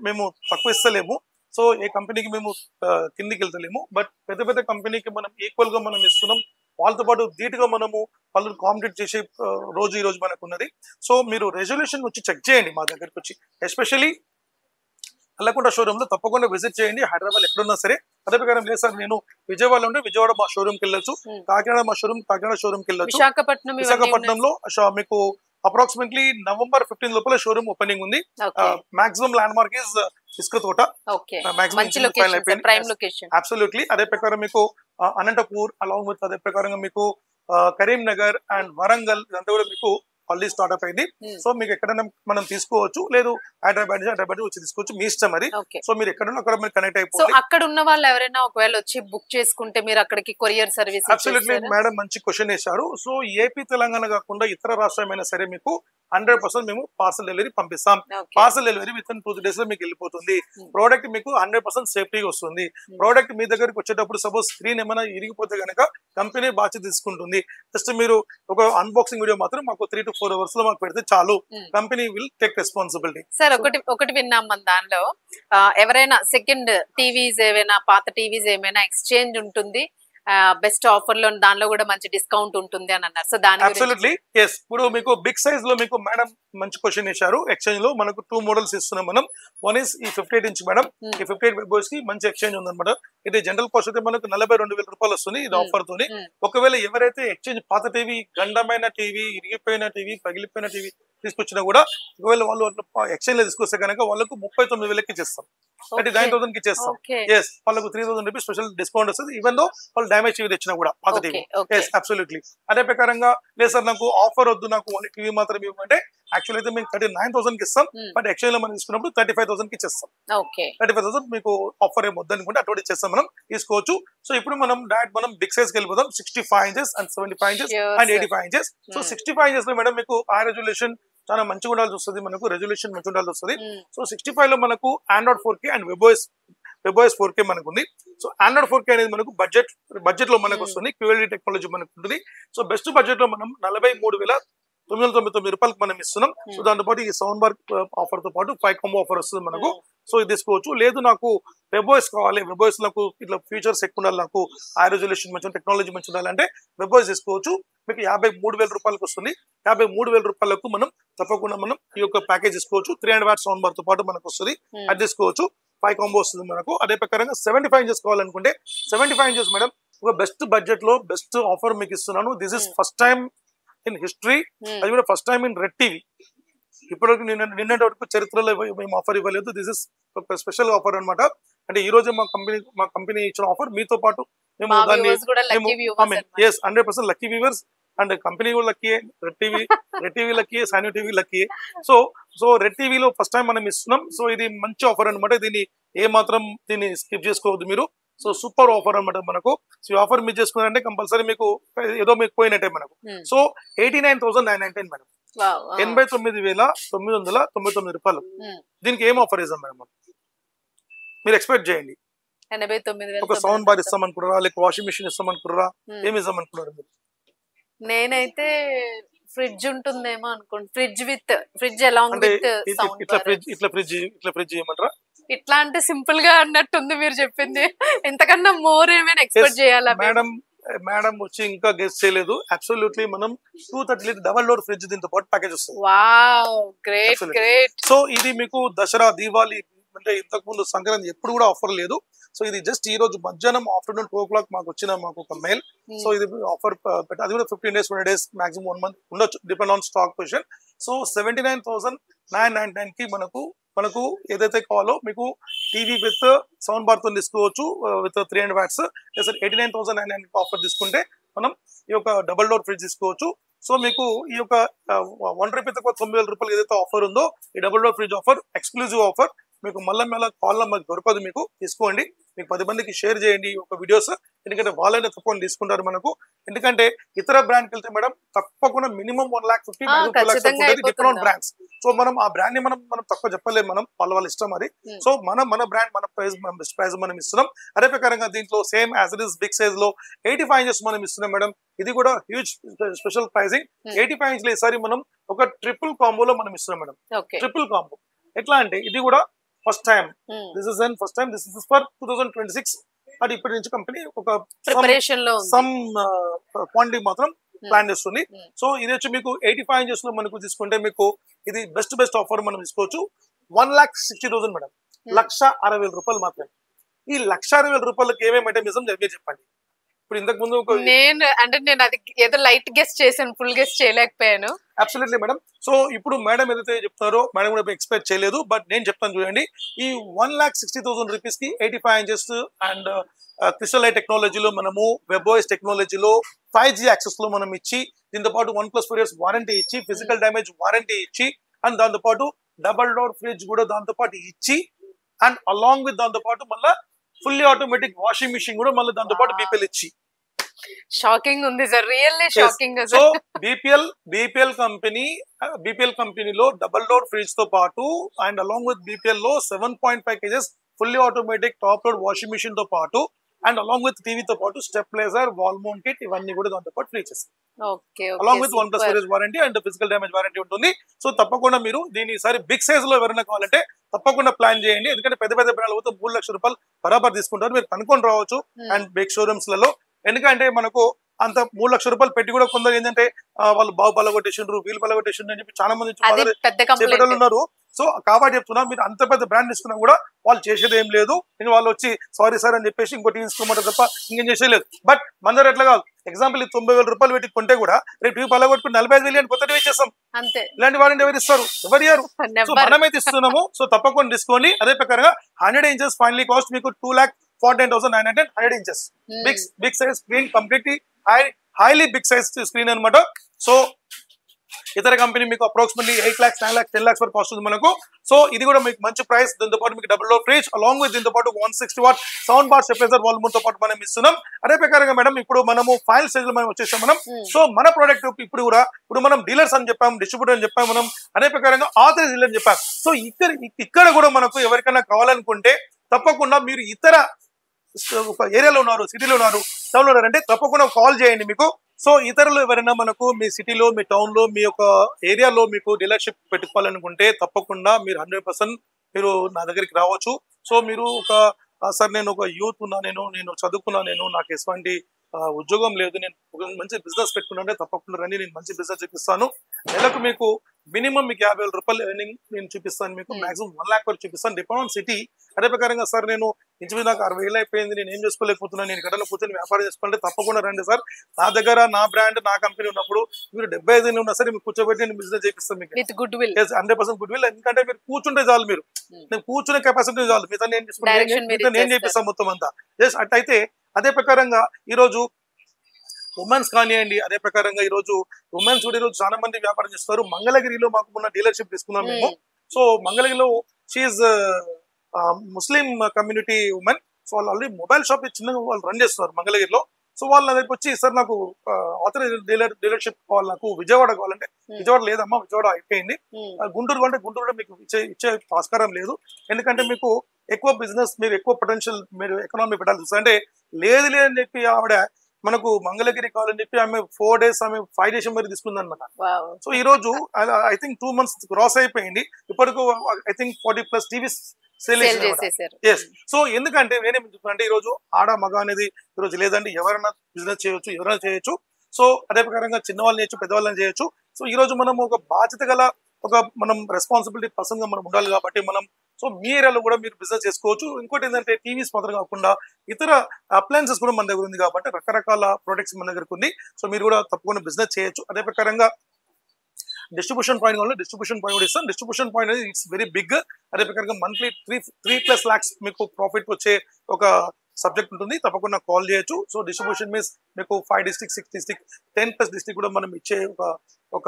మేము తక్కువ ఇస్తలేము. సో ఏ కంపెనీకి మేము కిందికి వెళ్తలేము. బట్ పెద్ద పెద్ద కంపెనీకి మనం ఈక్వల్ గా మనం ఇస్తున్నాం. వాళ్ళతో పాటు ధీటుగా వాళ్ళు కాంపిటీట్ చేసే రోజు ఈ రోజు మనకు ఉన్నది. సో మీరు రెజల్యూషన్ వచ్చి చెక్ చేయండి మా దగ్గరికి వచ్చి. ఎస్పెషల్లీ అల్లకొండ షోరూమ్ లో తప్పకుండా విజిట్ చేయండి. హైదరాబాద్ ఎక్కడున్నా సరే. అదే ప్రకారం లేదు సార్ నేను విజయవాడలో ఉంటే విజయవాడ మా షోరూమ్ కి వెళ్ళొచ్చు, కాకినాడ మా కాకినాడ షోరూమ్ కి వెళ్ళొచ్చు, విశాఖపట్నంలో మీకు అప్రాక్సిమేట్లీ November 15 లోపల షోరూమ్ ఓపెనింగ్ ఉంది. మాక్సిమం ల్యాండ్ మార్క్ ఇస్ ఇసుక తోట. అబ్సల్యూట్లీ. అదే ప్రకారం మీకు అనంతపూర్ అలాంగ్ విత్ అదే ప్రకారంగా మీకు కరీంనగర్ అండ్ వరంగల్ ఇదంతా కూడా మీకు ఆల్రెడీ స్టార్ట్అప్ అయింది. సో మీకు ఎక్కడైనా మనం తీసుకోవచ్చు, లేదు హైదరాబాద్ వచ్చి తీసుకోవచ్చు, మీ ఇష్టం అది. సో మీరు ఎక్కడన్నా అక్కడ మీరు కనెక్ట్ అయిపోతుంది. అక్కడ ఉన్న వాళ్ళు ఎవరైనా ఒకవేళ వచ్చి బుక్ చేసుకుంటే మీరు అక్కడికి కొరియర్ సర్వీస్. అబ్సల్యూట్లీ మేడం మంచి క్వశ్చన్ వేశారు. సో ఏపీ తెలంగాణ కాకుండా ఇతర రాష్ట్రమైనా సరే మీకు 100% మేము పార్సల్ డెలివరీ పంపిస్తాం. Parcel delivery with in 2 days లో మీకు వెళ్ళిపోతుంది. ప్రోడక్ట్ మీకు 100% సేఫ్టీగా వస్తుంది. ప్రోడక్ట్ మీ దగ్గరికి వచ్చేటప్పుడు సపోజ్ స్క్రీన్ ఏమైనా ఇరిగిపోతే కనుక కంపెనీ బాధ్యత తీసుకుంటుంది. జస్ట్ మీరు ఒక అన్బాక్సింగ్ వీడియో మాత్రం మాకు 3 to 4 hours లో మాకు పెడితే చాలు. Company will take responsibility. Sir ఒకటి విన్నాం మన దానిలో ఎవరైనా సెకండ్ టీవీస్ ఏమైనా పాత టీవీస్ ఏమైనా ఎక్స్చేంజ్ ఉంటుంది, బెస్ట్ ఆఫర్ లో దానిలో కూడా మంచి డిస్కౌంట్ ఉంటుంది అని అన్నారు. సో దాని అబ్సల్యూట్లీ yes. ఇప్పుడు మీకు బిగ్ సైజ్ లో మీకు మేడం మంచి క్వశ్చన్ వేశారు. ఎక్స్చేంజ్ లో మనకు 2 మోడల్స్ ఇస్తున్నాం మనం. వన్ ఇస్ ఈ 58 ఇంచ్ మేడం. ఈ 58 వెబ్ OS కి మంచి ఎక్స్చేంజ్ ఉందన్నమాట. ఇది జనరల్ కాస్ట్ అయితే మనకు 42,000 రూపాయలు వస్తుంది ఇది ఆఫర్ తోని. ఒకవేళ ఎవరైతే ఎక్స్చేంజ్ పాత టీవీ, గండమైన టీవీ, ఇరిగిపోయిన టీవీ, పగిలిపోయిన టీవీ తీసుకొచ్చినా కూడా ఒకవేళ వాళ్ళు ఎక్స్చేంజ్ లో తీసుకొస్తే కనుక వాళ్ళకు 39,000కి ఇచ్చేస్తాం, 39,000కి ఇచ్చేస్తాం. ఎస్, వాళ్ళకు 3,000 రూపీస్ స్పెషల్ డిస్కౌంట్ వస్తుంది. ఈవెన్ దో వాళ్ళు డ్యామేజ్ టీవీ తెచ్చినా కూడా పాత టీవీ. Yes absolutely. అదే ప్రకారంగా లేదు సార్ నాకు ఆఫర్ వద్దు, నాకు ఓన్లీ టీవీ మాత్రం ఇవ్వమంటే యాక్చువల్ అయితే మేము 39,000 కి ఇస్తాం, బట్ ఎక్స్చేంజ్ లో మనం తీసుకున్నప్పుడు 35,000 కి ఇచ్చేస్తాం. 35,000 మీకు ఆఫర్ ఏమి వద్దనుకుంటే అటువంటి ఇచ్చేస్తాం, మనం తీసుకోవచ్చు. సో ఇప్పుడు మనం డైరెక్ట్ మనం బిగ్ సైజ్ కి వెళ్ళిపోదాం. 65 inches and 75 inches and 85 inches. So 65 inches లో మేడం మీకు ఆ రెజల్యూషన్ చాలా మంచిగా ఉండాల్సి వస్తుంది, మనకు రెజల్యూషన్ మంచిగా ఉండాల్సి వస్తుంది. సో 65 లో మనకు Android 4K and webOS 4K మనకు ఉంది. సో ఆండ్రాయిడ్ 4K అనేది మనకు బడ్జెట్ లో మనకు వస్తుంది, QLED టెక్నాలజీ మనకు ఉంటుంది. సో బెస్ట్ బడ్జెట్ లో మనం 43,999 రూపాయలకు మనం ఇస్తున్నాం. సో దాంతో పాటు ఈ సౌండ్ బార్ ఆఫర్ తో పాటు 5 కాంబో ఆఫర్ వస్తుంది మనకు. సో ఇది తీసుకోవచ్చు. లేదు నాకు వెబ్ఓఎస్ కావాలి, వెబ్ఓఎస్ నాకు ఇట్లా ఫీచర్స్ ఎక్కువ ఉండాలి, నాకు హై రెజల్యూషన్ మంచి టెక్నాలజీ మంచి ఉండాలంటే వెబ్ఓఎస్ తీసుకోవచ్చు. మీకు 53,000 రూపాయలకు వస్తుంది. 53,000 రూపాయలకు మనం తప్పకుండా మనం ఈ యొక్క ప్యాకేజ్ తీసుకోవచ్చు. 300 వాట్ సౌండ్ బార్ తో పాటు మనకు వస్తుంది, అది తీసుకోవచ్చు. 5 కాంబో వస్తుంది మనకు. అదే ప్రకారంగా 75 inches కావాలనుకుంటే 75 inches మేడం ఒక బెస్ట్ బడ్జెట్ లో బెస్ట్ ఆఫర్ మీకు ఇస్తున్నాను. This is first time in history, అది కూడా first time in red TV. ఇప్పటివరకు నిన్నటి వరకు చరిత్రలో మేము ఆఫర్ ఇవ్వలేదు. దిస్ ఇస్ స్పెషల్ ఆఫర్ అనమాట. అంటే ఈ రోజే మా కంపెనీ ఇచ్చిన ఆఫర్. మీతో పాటు మేము దాన్ని 100% లక్కీ వ్యూవర్స్ అండ్ కంపెనీ కూడా lucky, red TV lucky, Sanyo TV lucky. So red టీవీలో ఫస్ట్ టైం మనం ఇస్తున్నాం. సో ఇది మంచి ఆఫర్ అనమాట. దీన్ని ఏ మాత్రం దీన్ని స్కిప్ చేసుకోవద్దు మీరు. సో సూపర్ ఆఫర్ అనమాట మనకు. సో ఈ ఆఫర్ మీరు చేసుకున్నారంటే కంపల్సరీ మీకు ఏదో మీకు పోయినట్టే మనకు. సో 89,999 మేడం, 89,999 రూపాయలు. దీనికి ఏం ఆఫర్ ఇస్తాం మేడం? మీరు ఎక్స్పెక్ట్ చేయండి. 89,000 ఒక సౌండ్ బార్ ఇస్తాం అనుకున్నారా, లేక వాషింగ్ మిషన్ ఇస్తాం అనుకున్నారా, ఏమి ఇస్తాం అనుకున్నారు మీరు? నేనైతే ఫ్రిడ్జ్ ఉంటుందేమో అనుకోండి. Fridge along with sound bar. ఇట్లా ఫ్రిడ్జ్ ఏమంటారా? ఇట్లా అంటే సింపుల్ గా అన్నట్టుంది మీరు చెప్పింది. ఎంతకన్నా మోర్ ఏమైనా ఎక్స్పెక్ట్ చేయాలా మేడం వచ్చి ఇంకా గెస్ట్ చేయలేదు. అబ్సల్యూట్లీ మనం 230 లీటర్ డబల్ డోర్ ఫ్రిడ్జ్ దీంతో పాటు ప్యాకేజ్ వస్తుంది. Wow, great great. సో ఇది మీకు దసరా, దీవాలి అంటే ఇంతకు ముందు సంక్రాంతి ఎప్పుడు కూడా ఆఫర్ లేదు. సో ఇది జస్ట్ ఈ రోజు మధ్యాహ్నం ఆఫ్టర్నూన్ 2 o'clock మాకు ఒక మెయిల్. సో ఇది ఆఫర్ అది కూడా 15 days 20 days మాక్సిమం 1 month ఉండొచ్చు, depend on stock position. So 79,999 కి మనకు ఏదైతే కావాలో మీకు టీవీ విత్ సౌండ్ బార్ తో తీసుకోవచ్చు విత్ 300 watts. 89,999 ఆఫర్ తీసుకుంటే మనం ఈ యొక్క డబల్ డోర్ ఫ్రిడ్జ్ తీసుకోవచ్చు. సో మీకు ఈ యొక్క 1 రూపీ తక్కువ 9,000 రూపాయలు ఏదైతే ఆఫర్ ఉందో ఈ double door fridge offer exclusive offer. మీకు మళ్ళీ కాల్ నెంబర్ దొరకదు, మీకు తీసుకోండి. మీకు 10 మందికి షేర్ చేయండి ఒక వీడియోస్, ఎందుకంటే వాళ్ళైనా తప్పకుండా తీసుకుంటారు మనకు. ఎందుకంటే ఇతర బ్రాండ్కి వెళ్తే మేడం తప్పకుండా మినిమం 1,50,000 డిఫరెంట్ బ్రాండ్స్. సో మనం ఆ బ్రాండ్ ని మనం తక్కువ చెప్పలేము, మనం వాళ్ళ ఇష్టం అది. సో మన బ్రాండ్ మన బెస్ట్ ప్రైస్ మనం ఇస్తున్నాం. అదే ప్రకారంగా దీంట్లో same as it is big size లో 85 inches మనం ఇస్తున్నాం మేడం. ఇది కూడా హ్యూజ్ స్పెషల్ ప్రైసింగ్. 85 inches లో ఈసారి మనం ఒక ట్రిపుల్ కాంబోలో మనం ఇస్తున్నాం మేడం. ట్రిపుల్ కాంబో ఎట్లా అంటే ఇది కూడా first time, this is for 2026. అది ఇప్పటి నుంచి కంపెనీ ఒక సమ్ క్వాంటిటీ మాత్రం ప్లాన్ చేస్తుంది. సో ఇది వచ్చి మీకు 85 inches లో మనకు తీసుకుంటే మీకు ఇది బెస్ట్ ఆఫర్ మనం తీసుకోవచ్చు. 1,60,000 మేడం, 1,60,000 రూపాయలు మాత్రమే. ఈ 1,60,000 రూపాయలకి ఏమేమి ఐటమ్ ఇస్తాం మీరు చెప్పండి. ఇప్పుడు ఇంతకు ముందు నేను అది ఏదో లైట్ గెస్ట్ చేశాను, ఫుల్ గెస్ట్ చేయలేకపోయాను. Absolutely madam. సో ఇప్పుడు మేడం ఏదైతే చెప్తారో మేడం కూడా ఎక్స్పెక్ట్ చేయలేదు, బట్ నేను చెప్తాను చూడండి. ఈ 1,60,000 రూపీస్ కి 85 inches అండ్ క్రిస్టల్ లైట్ టెక్నాలజీలో మనము వెబ్ఓఎస్ టెక్నాలజీలో 5G యాక్సెస్ లో మనం ఇచ్చి, దీంతో పాటు 1+4 years వారంటీ ఇచ్చి, ఫిజికల్ డ్యామేజ్ వారంటీ ఇచ్చి, అండ్ దాంతో పాటు డబల్ డోర్ ఫ్రిడ్జ్ కూడా దాంతో పాటు ఇచ్చి, అండ్ అలాంగ్ విత్ దాంతో పాటు మళ్ళీ ఫుల్లీ ఆటోమేటిక్ వాషింగ్ మిషన్ కూడా మళ్ళీ దాంతో పాటు బీపీఎల్ ఇచ్చి. షాకింగ్ ఉంది sir, really shocking. So BPL కంపెనీలో డబల్ డోర్ ఫ్రిడ్జ్ తో పాటు అండ్ అలాంగ్ విత్ బీపీఎల్ లో 7.5 kgs fully automatic top load washing machine తో పాటు అండ్ అలాంగ్ విత్ టీవీ తో పాటు స్టెప్లైజర్, వాల్ మౌంట్ కిట్ ఇవన్నీ కూడా దాంతో పాటు ఫ్రీ చేస్తాం. Along with 1+4 years warranty and physical damage warranty ఉంటుంది. సో తప్పకుండా మీరు దీని ఈసారి బిగ్ సైజ్ లో ఎవరైనా కావాలంటే తప్పకుండా ప్లాన్ చేయండి. ఎందుకంటే పెద్ద బ్రాండ్లు పోతే 3 లక్షల రూపాయలు బరాబర్ తీసుకుంటారు, మీరు కనుక్కొని రావచ్చు అండ్ బిగ్ షోరూమ్స్ లలో. ఎందుకంటే మనకు అంత 3 లక్షల రూపాయలు పెట్టి కూడా కొందరు ఏంటంటే వాళ్ళు బాగు బలగొట్టేసిండ్రు, వీళ్ళు బలగొట్టేసిండ్రు అని చెప్పి చాలా మంది చెప్పేటోళ్ళు ఉన్నారు. సో కాబట్టి చెప్తున్నా, మీరు అంత పెద్ద బ్రాండ్ తీసుకున్నా కూడా వాళ్ళు చేసేది ఏం లేదు. నేను వాళ్ళు వచ్చి సారీ సార్ అని చెప్పేసి ఇంకోటి తీసుకోమంటారు తప్ప ఇంకేం చేసేయలేదు. బట్ మన దగ్గర ఎట్లా కాదు, ఎగ్జాంపుల్ 90,000 రూపాయలు పెట్టి కొంటే కూడా రేపు టీవీ పలగొట్టుకుని 45,000 కొత్త టీవీ ఇచ్చేస్తాం. ఇలాంటి వారంటీ ఎవరు ఇస్తారు? ఎవరు ఇయ్యారు. సో మనమైతే ఇస్తున్నాము. సో తప్పకుండా తీసుకోండి. అదే ప్రకారంగా 100 inches ఫైనలీ కాస్ట్ మీకు 2,49,900 100 inches big size screen, completely highly big size screen అనమాట. సో ఇతర కంపెనీ మీకు అప్రాక్సిమేట్లీ 8 lakhs 9 lakhs 10 lakhs వరకు వస్తుంది మనకు. సో ఇది కూడా మీకు మంచి ప్రైస్. దీంతో పాటు మీకు double door fridge along with దీంతో పాటు 160 watt sound bar stabiliser wall mount తో పాటు మనం ఇస్తున్నాం. అదే ప్రకారంగా మేడం ఇప్పుడు మనము ఫైనల్ స్టేజ్ లో మనం వచ్చేసాం మనం. సో మన ప్రోడక్ట్ ఇప్పుడు మనం డీలర్స్ అని చెప్పాం, డిస్ట్రిబ్యూటర్ అని చెప్పాం మనం, అదే ప్రకారంగా ఆథరైజ్ డీలర్ అని చెప్పాం. సో ఇక్కడ కూడా మనకు ఎవరికైనా కావాలనుకుంటే తప్పకుండా మీరు ఇతర ఒక ఏరియాలో ఉన్నారు, సిటీలో ఉన్నారు, టౌన్ లో ఉన్నారంటే తప్పకుండా కాల్ చేయండి మీకు. సో ఇతరులు ఎవరైనా మనకు మీ సిటీలో, మీ టౌన్ లో, మీ యొక్క ఏరియాలో మీకు డీలర్షిప్ పెట్టుకోవాలనుకుంటే తప్పకుండా మీరు 100% మీరు నా దగ్గరికి రావచ్చు. సో మీరు సార్ నేను ఒక యూత్ ఉన్నా, నేను చదువుకున్నా, నాకు ఎటువంటి ఉద్యోగం లేదు, నేను ఒక మంచి బిజినెస్ పెట్టుకున్నా తప్పకుండా రండి, నేను మంచి బిజినెస్ చూపిస్తాను. నెలకు మీకు మినిమం మీకు 50,000 రూపాయలు ఎర్నింగ్ నేను చూపిస్తాను, మీకు మాక్సిమం 1 lakh వరకు చూపిస్తాను డిపెండ్ ఆన్ సిటీ. అదే ప్రకారంగా సార్ నేను ఇంచుమించు నాకు 60,000 అయిపోయింది, నేను ఏం చేసుకోలేకపోతున్నాను, నేను ఇక్కడ కూర్చొని వ్యాపారం చేసుకోవాలంటే తప్పకుండా రండి సార్. నా దగ్గర నా బ్రాండ్ నా కంపెనీ ఉన్నప్పుడు మీరు 75 ఉన్నా సరే మీకు కూర్చోబెట్టి నేను బిజినెస్ చేపిస్తాను మీకు 100% గుడ్ విల్. ఎందుకంటే మీరు కూర్చుంటే చాలు, నేను కూర్చునే కెపాసిటీ చాలు, మిగతా నేను చేపిస్తాను మొత్తం అంతా. జస్ట్ అట్టయితే అదే ప్రకారంగా ఈరోజు ఉమెన్స్ కానివ్వండి, అదే ప్రకారంగా ఈరోజు ఉమెన్స్ కూడా ఈరోజు చాలా మంది వ్యాపారం చేస్తారు. మంగళగిరిలో మాకు మొన్న డీలర్షిప్ తీసుకున్నాం మేము. సో మంగళగిరిలో షీఈ్ ముస్లిం కమ్యూనిటీ ఉమెన్. సో వాళ్ళు ఆల్రెడీ మొబైల్ షాప్ చిన్నగా వాళ్ళు రన్ చేస్తున్నారు మంగళగిరిలో. సో వాళ్ళు దగ్గరికి వచ్చి సార్ నాకు ఆథరైజ్ డీలర్షిప్ కావాలి, నాకు విజయవాడ కావాలంటే విజయవాడ లేదమ్మా, విజయవాడ అయిపోయింది, గుంటూరు అంటే గుంటూరులో మీకు ఇచ్చే ఆస్కారం లేదు, ఎందుకంటే మీకు ఎక్కువ బిజినెస్, మీరు ఎక్కువ పొటెన్షియల్, మీరు ఎకనామీ పెట్టాల్సి వస్తుంది అంటే లేదు లేదని చెప్పి ఆవిడ మనకు మంగళగిరి కావాలని చెప్పి ఆమె 4 days, ఆమె 5 days మరి తీసుకుంది అనమాట. సో ఈ రోజు ఐ థింక్ 2 months క్రాస్ అయిపోయింది, ఇప్పటికు ఐ థింక్ 40+ టీవీస్ సేల్ చేశారు. సో ఎందుకంటే నేనేం చెప్తున్నా అంటే ఈరోజు ఆడ మగ అనేది ఈరోజు లేదండి, ఎవరైనా బిజినెస్ చేయొచ్చు, ఎవరైనా చేయొచ్చు. సో అదే ప్రకారంగా చిన్నవాళ్ళని చేయొచ్చు, పెద్దవాళ్ళని చేయొచ్చు. సో ఈ రోజు మనం ఒక బాధ్యత గల మనం రెస్పాన్సిబిలిటీ పర్సన్ గా మనం ఉండాలి కాబట్టి మనం సో మీ ఏరియాలో కూడా మీరు బిజినెస్ చేసుకోవచ్చు. ఇంకోటి ఏంటంటే టీవీస్ మాత్రం కాకుండా ఇతర అప్లయన్సెస్ కూడా మన దగ్గర ఉంది కాబట్టి రకరకాల ప్రొడక్ట్స్ మన దగ్గరకు ఉంది. సో మీరు కూడా తప్పకుండా బిజినెస్ చేయొచ్చు. అదే ప్రకారంగా డిస్ట్రిబ్యూషన్ పాయింట్ కావాలి, డిస్ట్రిబ్యూషన్ పాయింట్ కూడా ఇస్తాం. డిస్ట్రిబ్యూషన్ పాయింట్ అనేది ఇట్స్ వెరీ బిగ్. అదే ప్రకారంగా మంత్లీ 3+ lakhs మీకు ప్రాఫిట్ వచ్చే ఒక సబ్జెక్ట్ ఉంటుంది, తప్పకుండా కాల్ చేయొచ్చు. సో డిస్ట్రిబ్యూషన్ మీన్స్ మీకు 5 districts 6 districts 10+ district కూడా మనం ఇచ్చే ఒక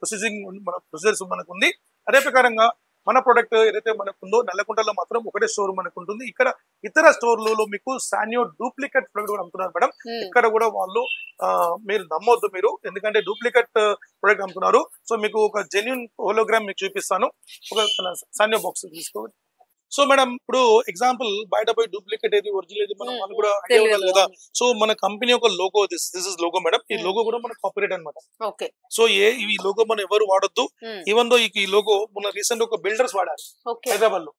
ప్రొసీజర్స్ మనకు ఉంది. అదే ప్రకారంగా మన ప్రొడక్ట్ ఏదైతే మనకు ఉందో నల్లకుంటలో మాత్రం ఒకటే స్టోర్ మనకు ఉంటుంది. ఇక్కడ ఇతర స్టోర్లలో మీకు సానియో డూప్లికేట్ ప్రొడక్ట్ కూడా అమ్ముతున్నారు మేడం. ఇక్కడ కూడా వాళ్ళు మీరు నమ్మొద్దు మీరు, ఎందుకంటే డూప్లికేట్ ప్రొడక్ట్ అమ్ముతున్నారు. సో మీకు ఒక జెన్యూన్ హోలోగ్రామ్ మీకు చూపిస్తాను, ఒక సానియో బాక్స్ తీసుకోండి. సో మేడం ఇప్పుడు ఎగ్జాంపుల్ బయట పోయి డూప్లికేట్ ఏది ఒరిజినల్ ఏది మనం కూడా ఐడియా ఉండాలి కదా. సో మన కంపెనీ ఒక logo, this is logo madam. ఈ లోగో కూడా మన కాపీరైట్ అనమాట. సో ఈ లోగో మనం ఎవరు వాడొద్దు. ఈవెన్ దో ఈ లోగో మన రీసెంట్ ఒక బిల్డర్స్ వాడారు హైదరాబాద్ లో,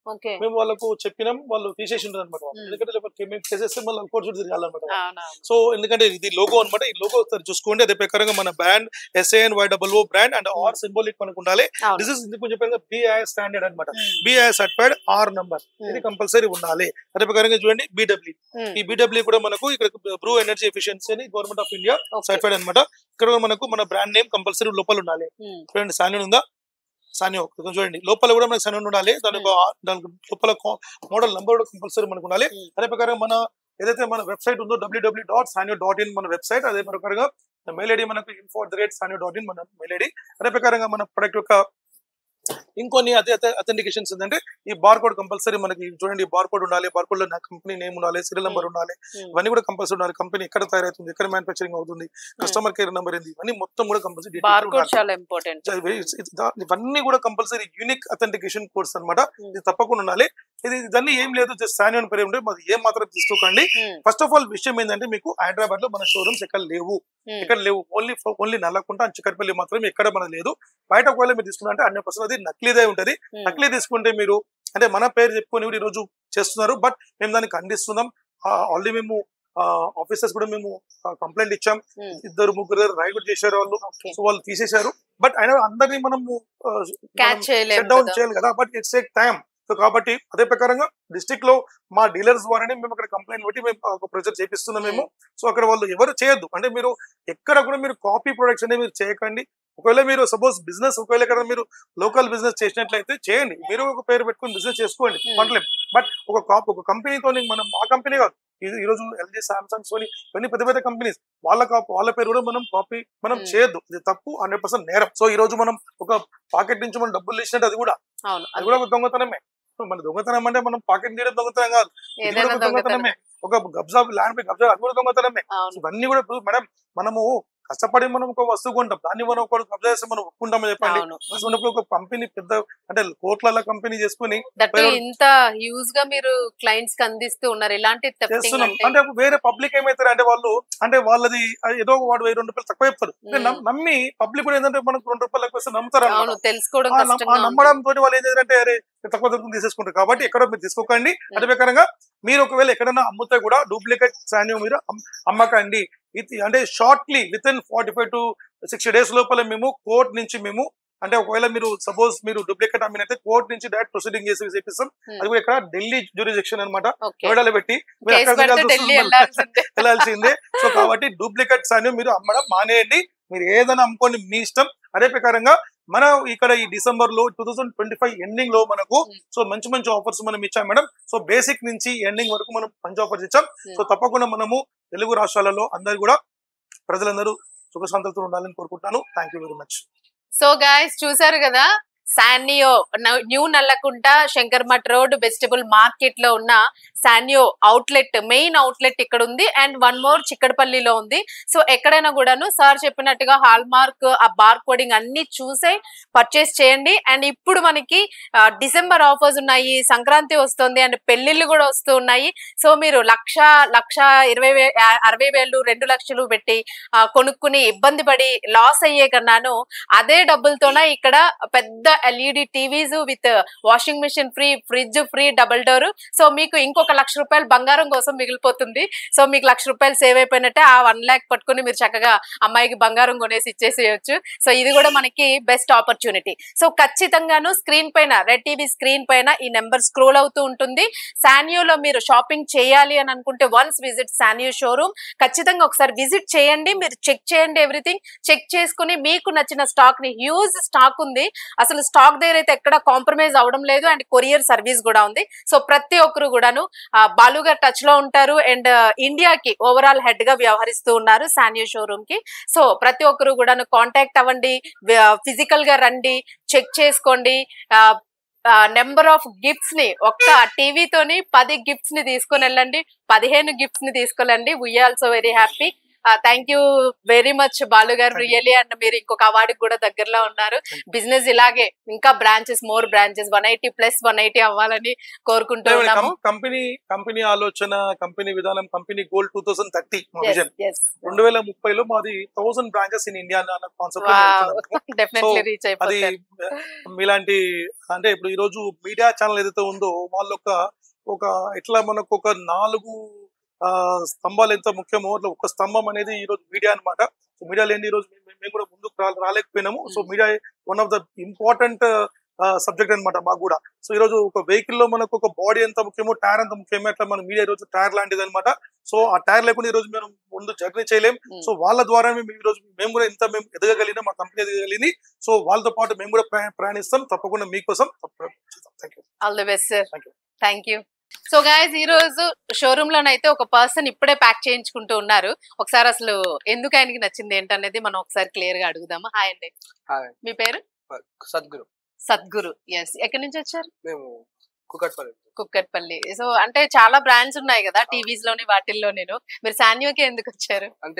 మేము వాళ్ళకు చెప్పినాం, వాళ్ళు తీసేసి ఉంటారు అనమాట. ఎందుకంటే మేము చేసేస్తే మళ్ళీ కోర్టు తిరగాలన్నమాట. సో ఎందుకంటే ఇది లోగో అనమాట, ఈ లోగో చూసుకోండి. అదే ప్రకారంగా మన brand SANYOO brand and R symbolic మనకు ఉండాలి. దిస్ ఇస్ ఎందుకు చెప్పాను BIS స్టాండర్డ్ అనమాట. BIS సర్టిఫైడ్ ఆర్ నంబర్ ఇది కంపల్సరీ ఉండాలి. అదే ప్రకారంగా చూడండి BW, ఈ BW కూడా మనకు ఇక్కడ బ్రూ ఎనర్జీ ఎఫిషియన్సీ అని గవర్నమెంట్ ఆఫ్ ఇండియా సర్టిఫైడ్ అనమాట. ఇక్కడ మనకు మన బ్రాండ్ నేమ్ కంపల్సరీ లోపల ఉండాలి. చూడండి సానియో ఉందా, సానియో చూడండి లోపల కూడా మనకు సానియో ఉండాలి. దానికి లోపల మోడల్ నంబర్ కూడా కంపల్సరీ మనకు ఉండాలి. అదే ప్రకారంగా మన ఏదైతే మన వెబ్సైట్ ఉందో www.sanyo.in మన వెబ్సైట్. అదే ప్రకారంగా మెయిల్ ఐడి మనకు info@sanyo.in మన మెయిల్ ఐడి. అదే ప్రకారంగా మన ప్రొడక్ట్ యొక్క ఇంకొన్ని అథెంటికేషన్స్ ఏంటంటే ఈ బార్ కోడ్ కంపల్సరీ మనకి చూడండి, బార్ కోడ్ ఉండాలి, బార్ కోడ్ లో నా కంపెనీ నేమ్ ఉండాలి, సీరియల్ నెంబర్ ఉండాలి, ఇవన్నీ కూడా కంపల్సరీ ఉండాలి. కంపెనీ ఎక్కడ తయారవుతుంది, ఎక్కడ మ్యానుఫ్యాక్చరింగ్ అవుతుంది, కస్టమర్ కేర్ నెంబర్ ఏంది, ఇవన్నీ మొత్తం కూడా కంపల్సరీ ఇవన్నీ కూడా కంపల్సరీ యూనిక్ అథెంటికేషన్ కోడ్స్ అనమాట. ఇది తప్పకుండా ఉండాలి. ఇదన్నీ ఏం లేదు, జస్ట్ సానియో పేరు ఉంటే మాది ఏం మాత్రం తీసుకోకండి. ఫస్ట్ ఆఫ్ ఆల్ విషయం ఏంటంటే మీకు హైదరాబాద్ లో మన షోరూమ్స్ ఎక్కడ లేవు, ఓన్లీ నల్లకుంట చిక్కడపల్లి మాత్రం ఎక్కడ మన లేదు. బయట ఒకవేళ మీరు తీసుకున్నారంటే 100% అది నకిలీదే ఉంటది. నకిలీ తీసుకుంటే మీరు అంటే మన పేరు చెప్పుకొని ఈ రోజు చేస్తున్నారు, బట్ మేము దాన్ని ఖండిస్తున్నాం. ఆల్రెడీ మేము ఆఫీసర్స్ కూడా మేము కంప్లైంట్ ఇచ్చాం, 2-3 రైడ్ చేశారు వాళ్ళు. సో వాళ్ళు తీసేశారు, బట్ అయినా అందరినీ మనము షట్ డౌన్ చేయాలి కదా, but it's take time. So కాబట్టి అదే ప్రకారంగా డిస్ట్రిక్ట్ లో మా డీలర్స్ ద్వారానే మేము అక్కడ కంప్లైంట్ పెట్టి మేము ఒక ప్రెజర్ చేపిస్తున్నాం మేము. సో అక్కడ వాళ్ళు ఎవరు చేయొద్దు, అంటే మీరు ఎక్కడ కూడా మీరు కాపీ ప్రొడక్ట్స్ అనేది మీరు చేయకండి. ఒకవేళ మీరు సపోజ్ బిజినెస్ ఒకవేళ ఇక్కడ మీరు లోకల్ బిజినెస్ చేసినట్లయితే చేయండి, మీరు ఒక పేరు పెట్టుకుని బిజినెస్ చేసుకోండి, పర్లేదు. బట్ ఒక కంపెనీతో మనం ఆ కంపెనీ కాదు ఈ రోజు ఎల్జీ, సామ్సంగ్, సోనీ ఇవన్నీ పెద్ద పెద్ద కంపెనీస్, వాళ్ళ పేరు కూడా మనం కాపీ మనం చేయొద్దు, ఇది తప్పు, 100% నేరం. సో ఈ రోజు మనం ఒక పాకెట్ నుంచి మనం డబ్బులు తీసినట్టు అది కూడా ఒక దొంగతనమే. మన దొంగతనం అంటే మనం పాకెట్ తీయడం దొంగతనం కాదు, ఇది కూడా ఒక దొంగతనమే. ఒక కబ్జా, ల్యాండ్ పై కబ్జా, అది కూడా దొంగతనమే. ఇవన్నీ కూడా మేడం మనము కష్టపడి మనం ఒక వస్తువు కొంటాం, దాన్ని మనం ఒక కబ్జా చేస్తే మనం ఒప్పుకుంటామని చెప్పండి. అసలు ఒక కంపెనీ పెద్ద అంటే కోట్ల కంపెనీ చేసుకుని ఇంత హ్యూజ్ గా మీరు క్లయింట్స్ కి అందిస్తూ ఉన్నారు, ఇలాంటి చేస్తున్నాం అంటే వేరే పబ్లిక్ ఏమైతారు అంటే వాళ్ళు అంటే వాళ్ళది ఏదో వాడు 1000 రూపాయలు తక్కువ చెప్తారు, నమ్మి పబ్లిక్ కూడా ఏంటంటే మనకు 2 రూపాయలు ఎక్కువ వస్తే నమ్ముతారు. తెలుసుకోవడం నమ్మడం తోటి వాళ్ళు ఏం చేయాలంటే అరే తక్కువ దొరుకుతుంది తీసేసుకుంటారు. కాబట్టి ఎక్కడో మీరు తీసుకోకండి. అదే ప్రకారంగా మీరు ఒకవేళ ఎక్కడైనా అమ్ముతే కూడా డూప్లికేట్ సాన్యో మీరు అమ్మకండి. ఇది అంటే shortly with in 45 to 60 days లోపల మేము కోర్ట్ నుంచి మేము అంటే ఒకవేళ మీరు సపోజ్ మీరు డూప్లికేట్ అమ్మినైతే కోర్ట్ నుంచి డైరెక్ట్ ప్రొసీడింగ్ చేసి చేపిస్తాం. అది కూడా ఇక్కడ ఢిల్లీ జ్యూరిడిక్షన్ అనమాట, నోయిడాలో పెట్టి మీరు అక్కడ వెళ్ళాల్సిందే. సో కాబట్టి డూప్లికేట్ సాన్యో మీరు అమ్మడం మానేయండి, మీరు ఏదైనా అమ్ముకోండి మీ ఇష్టం. అదే ప్రకారంగా మనం ఇక్కడ ఈ డిసెంబర్ లో 2025 ఎండింగ్ లో మనకు సో మంచి ఆఫర్స్ మనం ఇచ్చాం మేడం. సో బేసిక్ నుంచి ఎండింగ్ వరకు మనం మంచి ఆఫర్స్ ఇచ్చాం. సో తప్పకుండా మనము తెలుగు రాష్ట్రాలలో అందరు కూడా ప్రజలందరూ సుఖశాంతులతో ఉండాలని కోరుకుంటున్నాను. Thank you very much. So guys చూసారు కదా, సాన్యో new Nallakunta Shankar Math road vegetable market లో ఉన్న సాన్యో అవుట్లెట్, మెయిన్ అవుట్లెట్ ఇక్కడ ఉంది అండ్ వన్ మోర్ చిక్కడపల్లిలో ఉంది. సో ఎక్కడైనా కూడాను సార్ చెప్పినట్టుగా హాల్ మార్క్, ఆ బార్ కోడింగ్ అన్ని చూసే పర్చేస్ చేయండి. అండ్ ఇప్పుడు మనకి డిసెంబర్ ఆఫర్స్ ఉన్నాయి, సంక్రాంతి వస్తుంది అండ్ పెళ్లిళ్ళు కూడా వస్తూ ఉన్నాయి. సో మీరు 1,20,000 2 లక్షలు పెట్టి కొనుక్కుని ఇబ్బంది పడి లాస్ అయ్యే కన్నాను అదే డబ్బులతోనే ఇక్కడ పెద్ద LED TVs with washing machine free, fridge free, double door. So మీకు ఇంకొక ₹1,00,000 బంగారం కోసం మిగిలిపోతుంది. సో మీకు ₹1,00,000 సేవ్ అయిపోయినట్టే. ఆ 1 lakh పట్టుకుని మీరు చక్కగా అమ్మాయికి బంగారం కొనేసి ఇచ్చేసేయచ్చు. సో ఇది కూడా మనకి బెస్ట్ ఆపర్చునిటీ. సో ఖచ్చితంగాను స్క్రీన్ పైన, రెడ్ టీవీ స్క్రీన్ పైన ఈ నెంబర్ స్క్రోల్ అవుతూ ఉంటుంది. సాన్యోలో మీరు షాపింగ్ చేయాలి అని అనుకుంటే వన్స్ విజిట్ సాన్యో షోరూమ్. ఖచ్చితంగా ఒకసారి విజిట్ చేయండి, మీరు చెక్ చేయండి, ఎవ్రీథింగ్ చెక్ చేసుకుని మీకు నచ్చిన స్టాక్ ని, హ్యూజ్ స్టాక్ ఉంది, అసలు స్టాక్ దగ్గర అయితే ఎక్కడ కాంప్రమైజ్ అవడం లేదు అండ్ కొరియర్ సర్వీస్ కూడా ఉంది. సో ప్రతి ఒక్కరు కూడాను బాలు గారు టచ్ లో ఉంటారు అండ్ ఇండియాకి ఓవరాల్ హెడ్ గా వ్యవహరిస్తూ ఉన్నారు సాన్యో షోరూమ్ కి. సో ప్రతి ఒక్కరు కూడాను కాంటాక్ట్ అవ్వండి, ఫిజికల్ గా రండి, చెక్ చేసుకోండి. నెంబర్ ఆఫ్ గిఫ్ట్స్ ని ఒక్క టీవీతోని 10 గిఫ్ట్స్ ని తీసుకొని వెళ్ళండి, 15 గిఫ్ట్స్ ని తీసుకెళ్ళండి. We are also very happy. Thank you very much Balu గారు, రియలీ. అండ్ మీరు ఇంకొక అవార్డు కూడా దగ్గరలో ఉన్నారు. బిజినెస్ ఇలాగే ఇంకా బ్రాంచెస్, మోర్ బ్రాంచెస్ 180+180 అవ్వాలని కోరుకుంటూ ఉన్నాము. కంపెనీ ఆలోచన, కంపెనీ విధానం, కంపెనీ గోల్ 2030 2030లో మాది 1000 బ్రాంచెస్ ఇన్ ఇండియా అన్న కాన్సెప్ట్. డెఫినెట్లీ రీచ్ అయిపోతుంది. అది మీలాంటి అంటే ఇప్పుడు ఈ రోజు మీడియా ఛానల్ ఏదైతే ఉందో వాళ్ళు ఒక ఎట్లా మనకు ఒక 4 స్తంభాలు ఎంత ముఖ్యమో అట్లా ఒక స్తంభం అనేది ఈ రోజు మీడియా అనమాట. సో మీడియా లేని ఈ రోజు మేము కూడా ముందుకు రాలేకపోయినాము. So media one of the important subject అనమాట మాకు కూడా. సో ఈ రోజు ఒక వెహికల్ లో మనకు ఒక బాడీ ఎంత ముఖ్యమో, టైర్ ఎంత ముఖ్యమో, అట్లా మన మీడియా ఈ రోజు టైర్ లాంటిది అనమాట. సో ఆ టైర్ లేకుండా ఈ రోజు మేము ముందు జర్నీ చేయలేం. సో వాళ్ళ ద్వారా ఈ రోజు మేము కూడా ఇంత మేము ఎదగగలిగిన, మా కంపెనీ ఎదగగలిగింది. సో వాళ్ళతో పాటు మేము కూడా ప్రయాణిస్తాం తప్పకుండా మీకోసం. All the best sir. Thank you. So guys ఈ రోజు షోరూమ్ లోనైతే ఒక పర్సన్ ఇప్పుడే ప్యాక్ చేయించుకుంటూ ఉన్నారు. ఒకసారి అసలు ఎందుకు ఆయనకి నచ్చింది ఏంటనేది మనం ఒకసారి క్లియర్ గా అడుగుదామా. హాయ్ అండి, మీ పేరు? సద్గురు. ఎస్, ఎక్కడి నుంచి వచ్చారు? కుక్కట్పల్లి. సో అంటే చాలా బ్రాండ్స్ ఉన్నాయి కదా టీవీస్ లోని, వాటిల్లో నేను మీరు సాన్యోకి ఎందుకు వచ్చారు? అంటే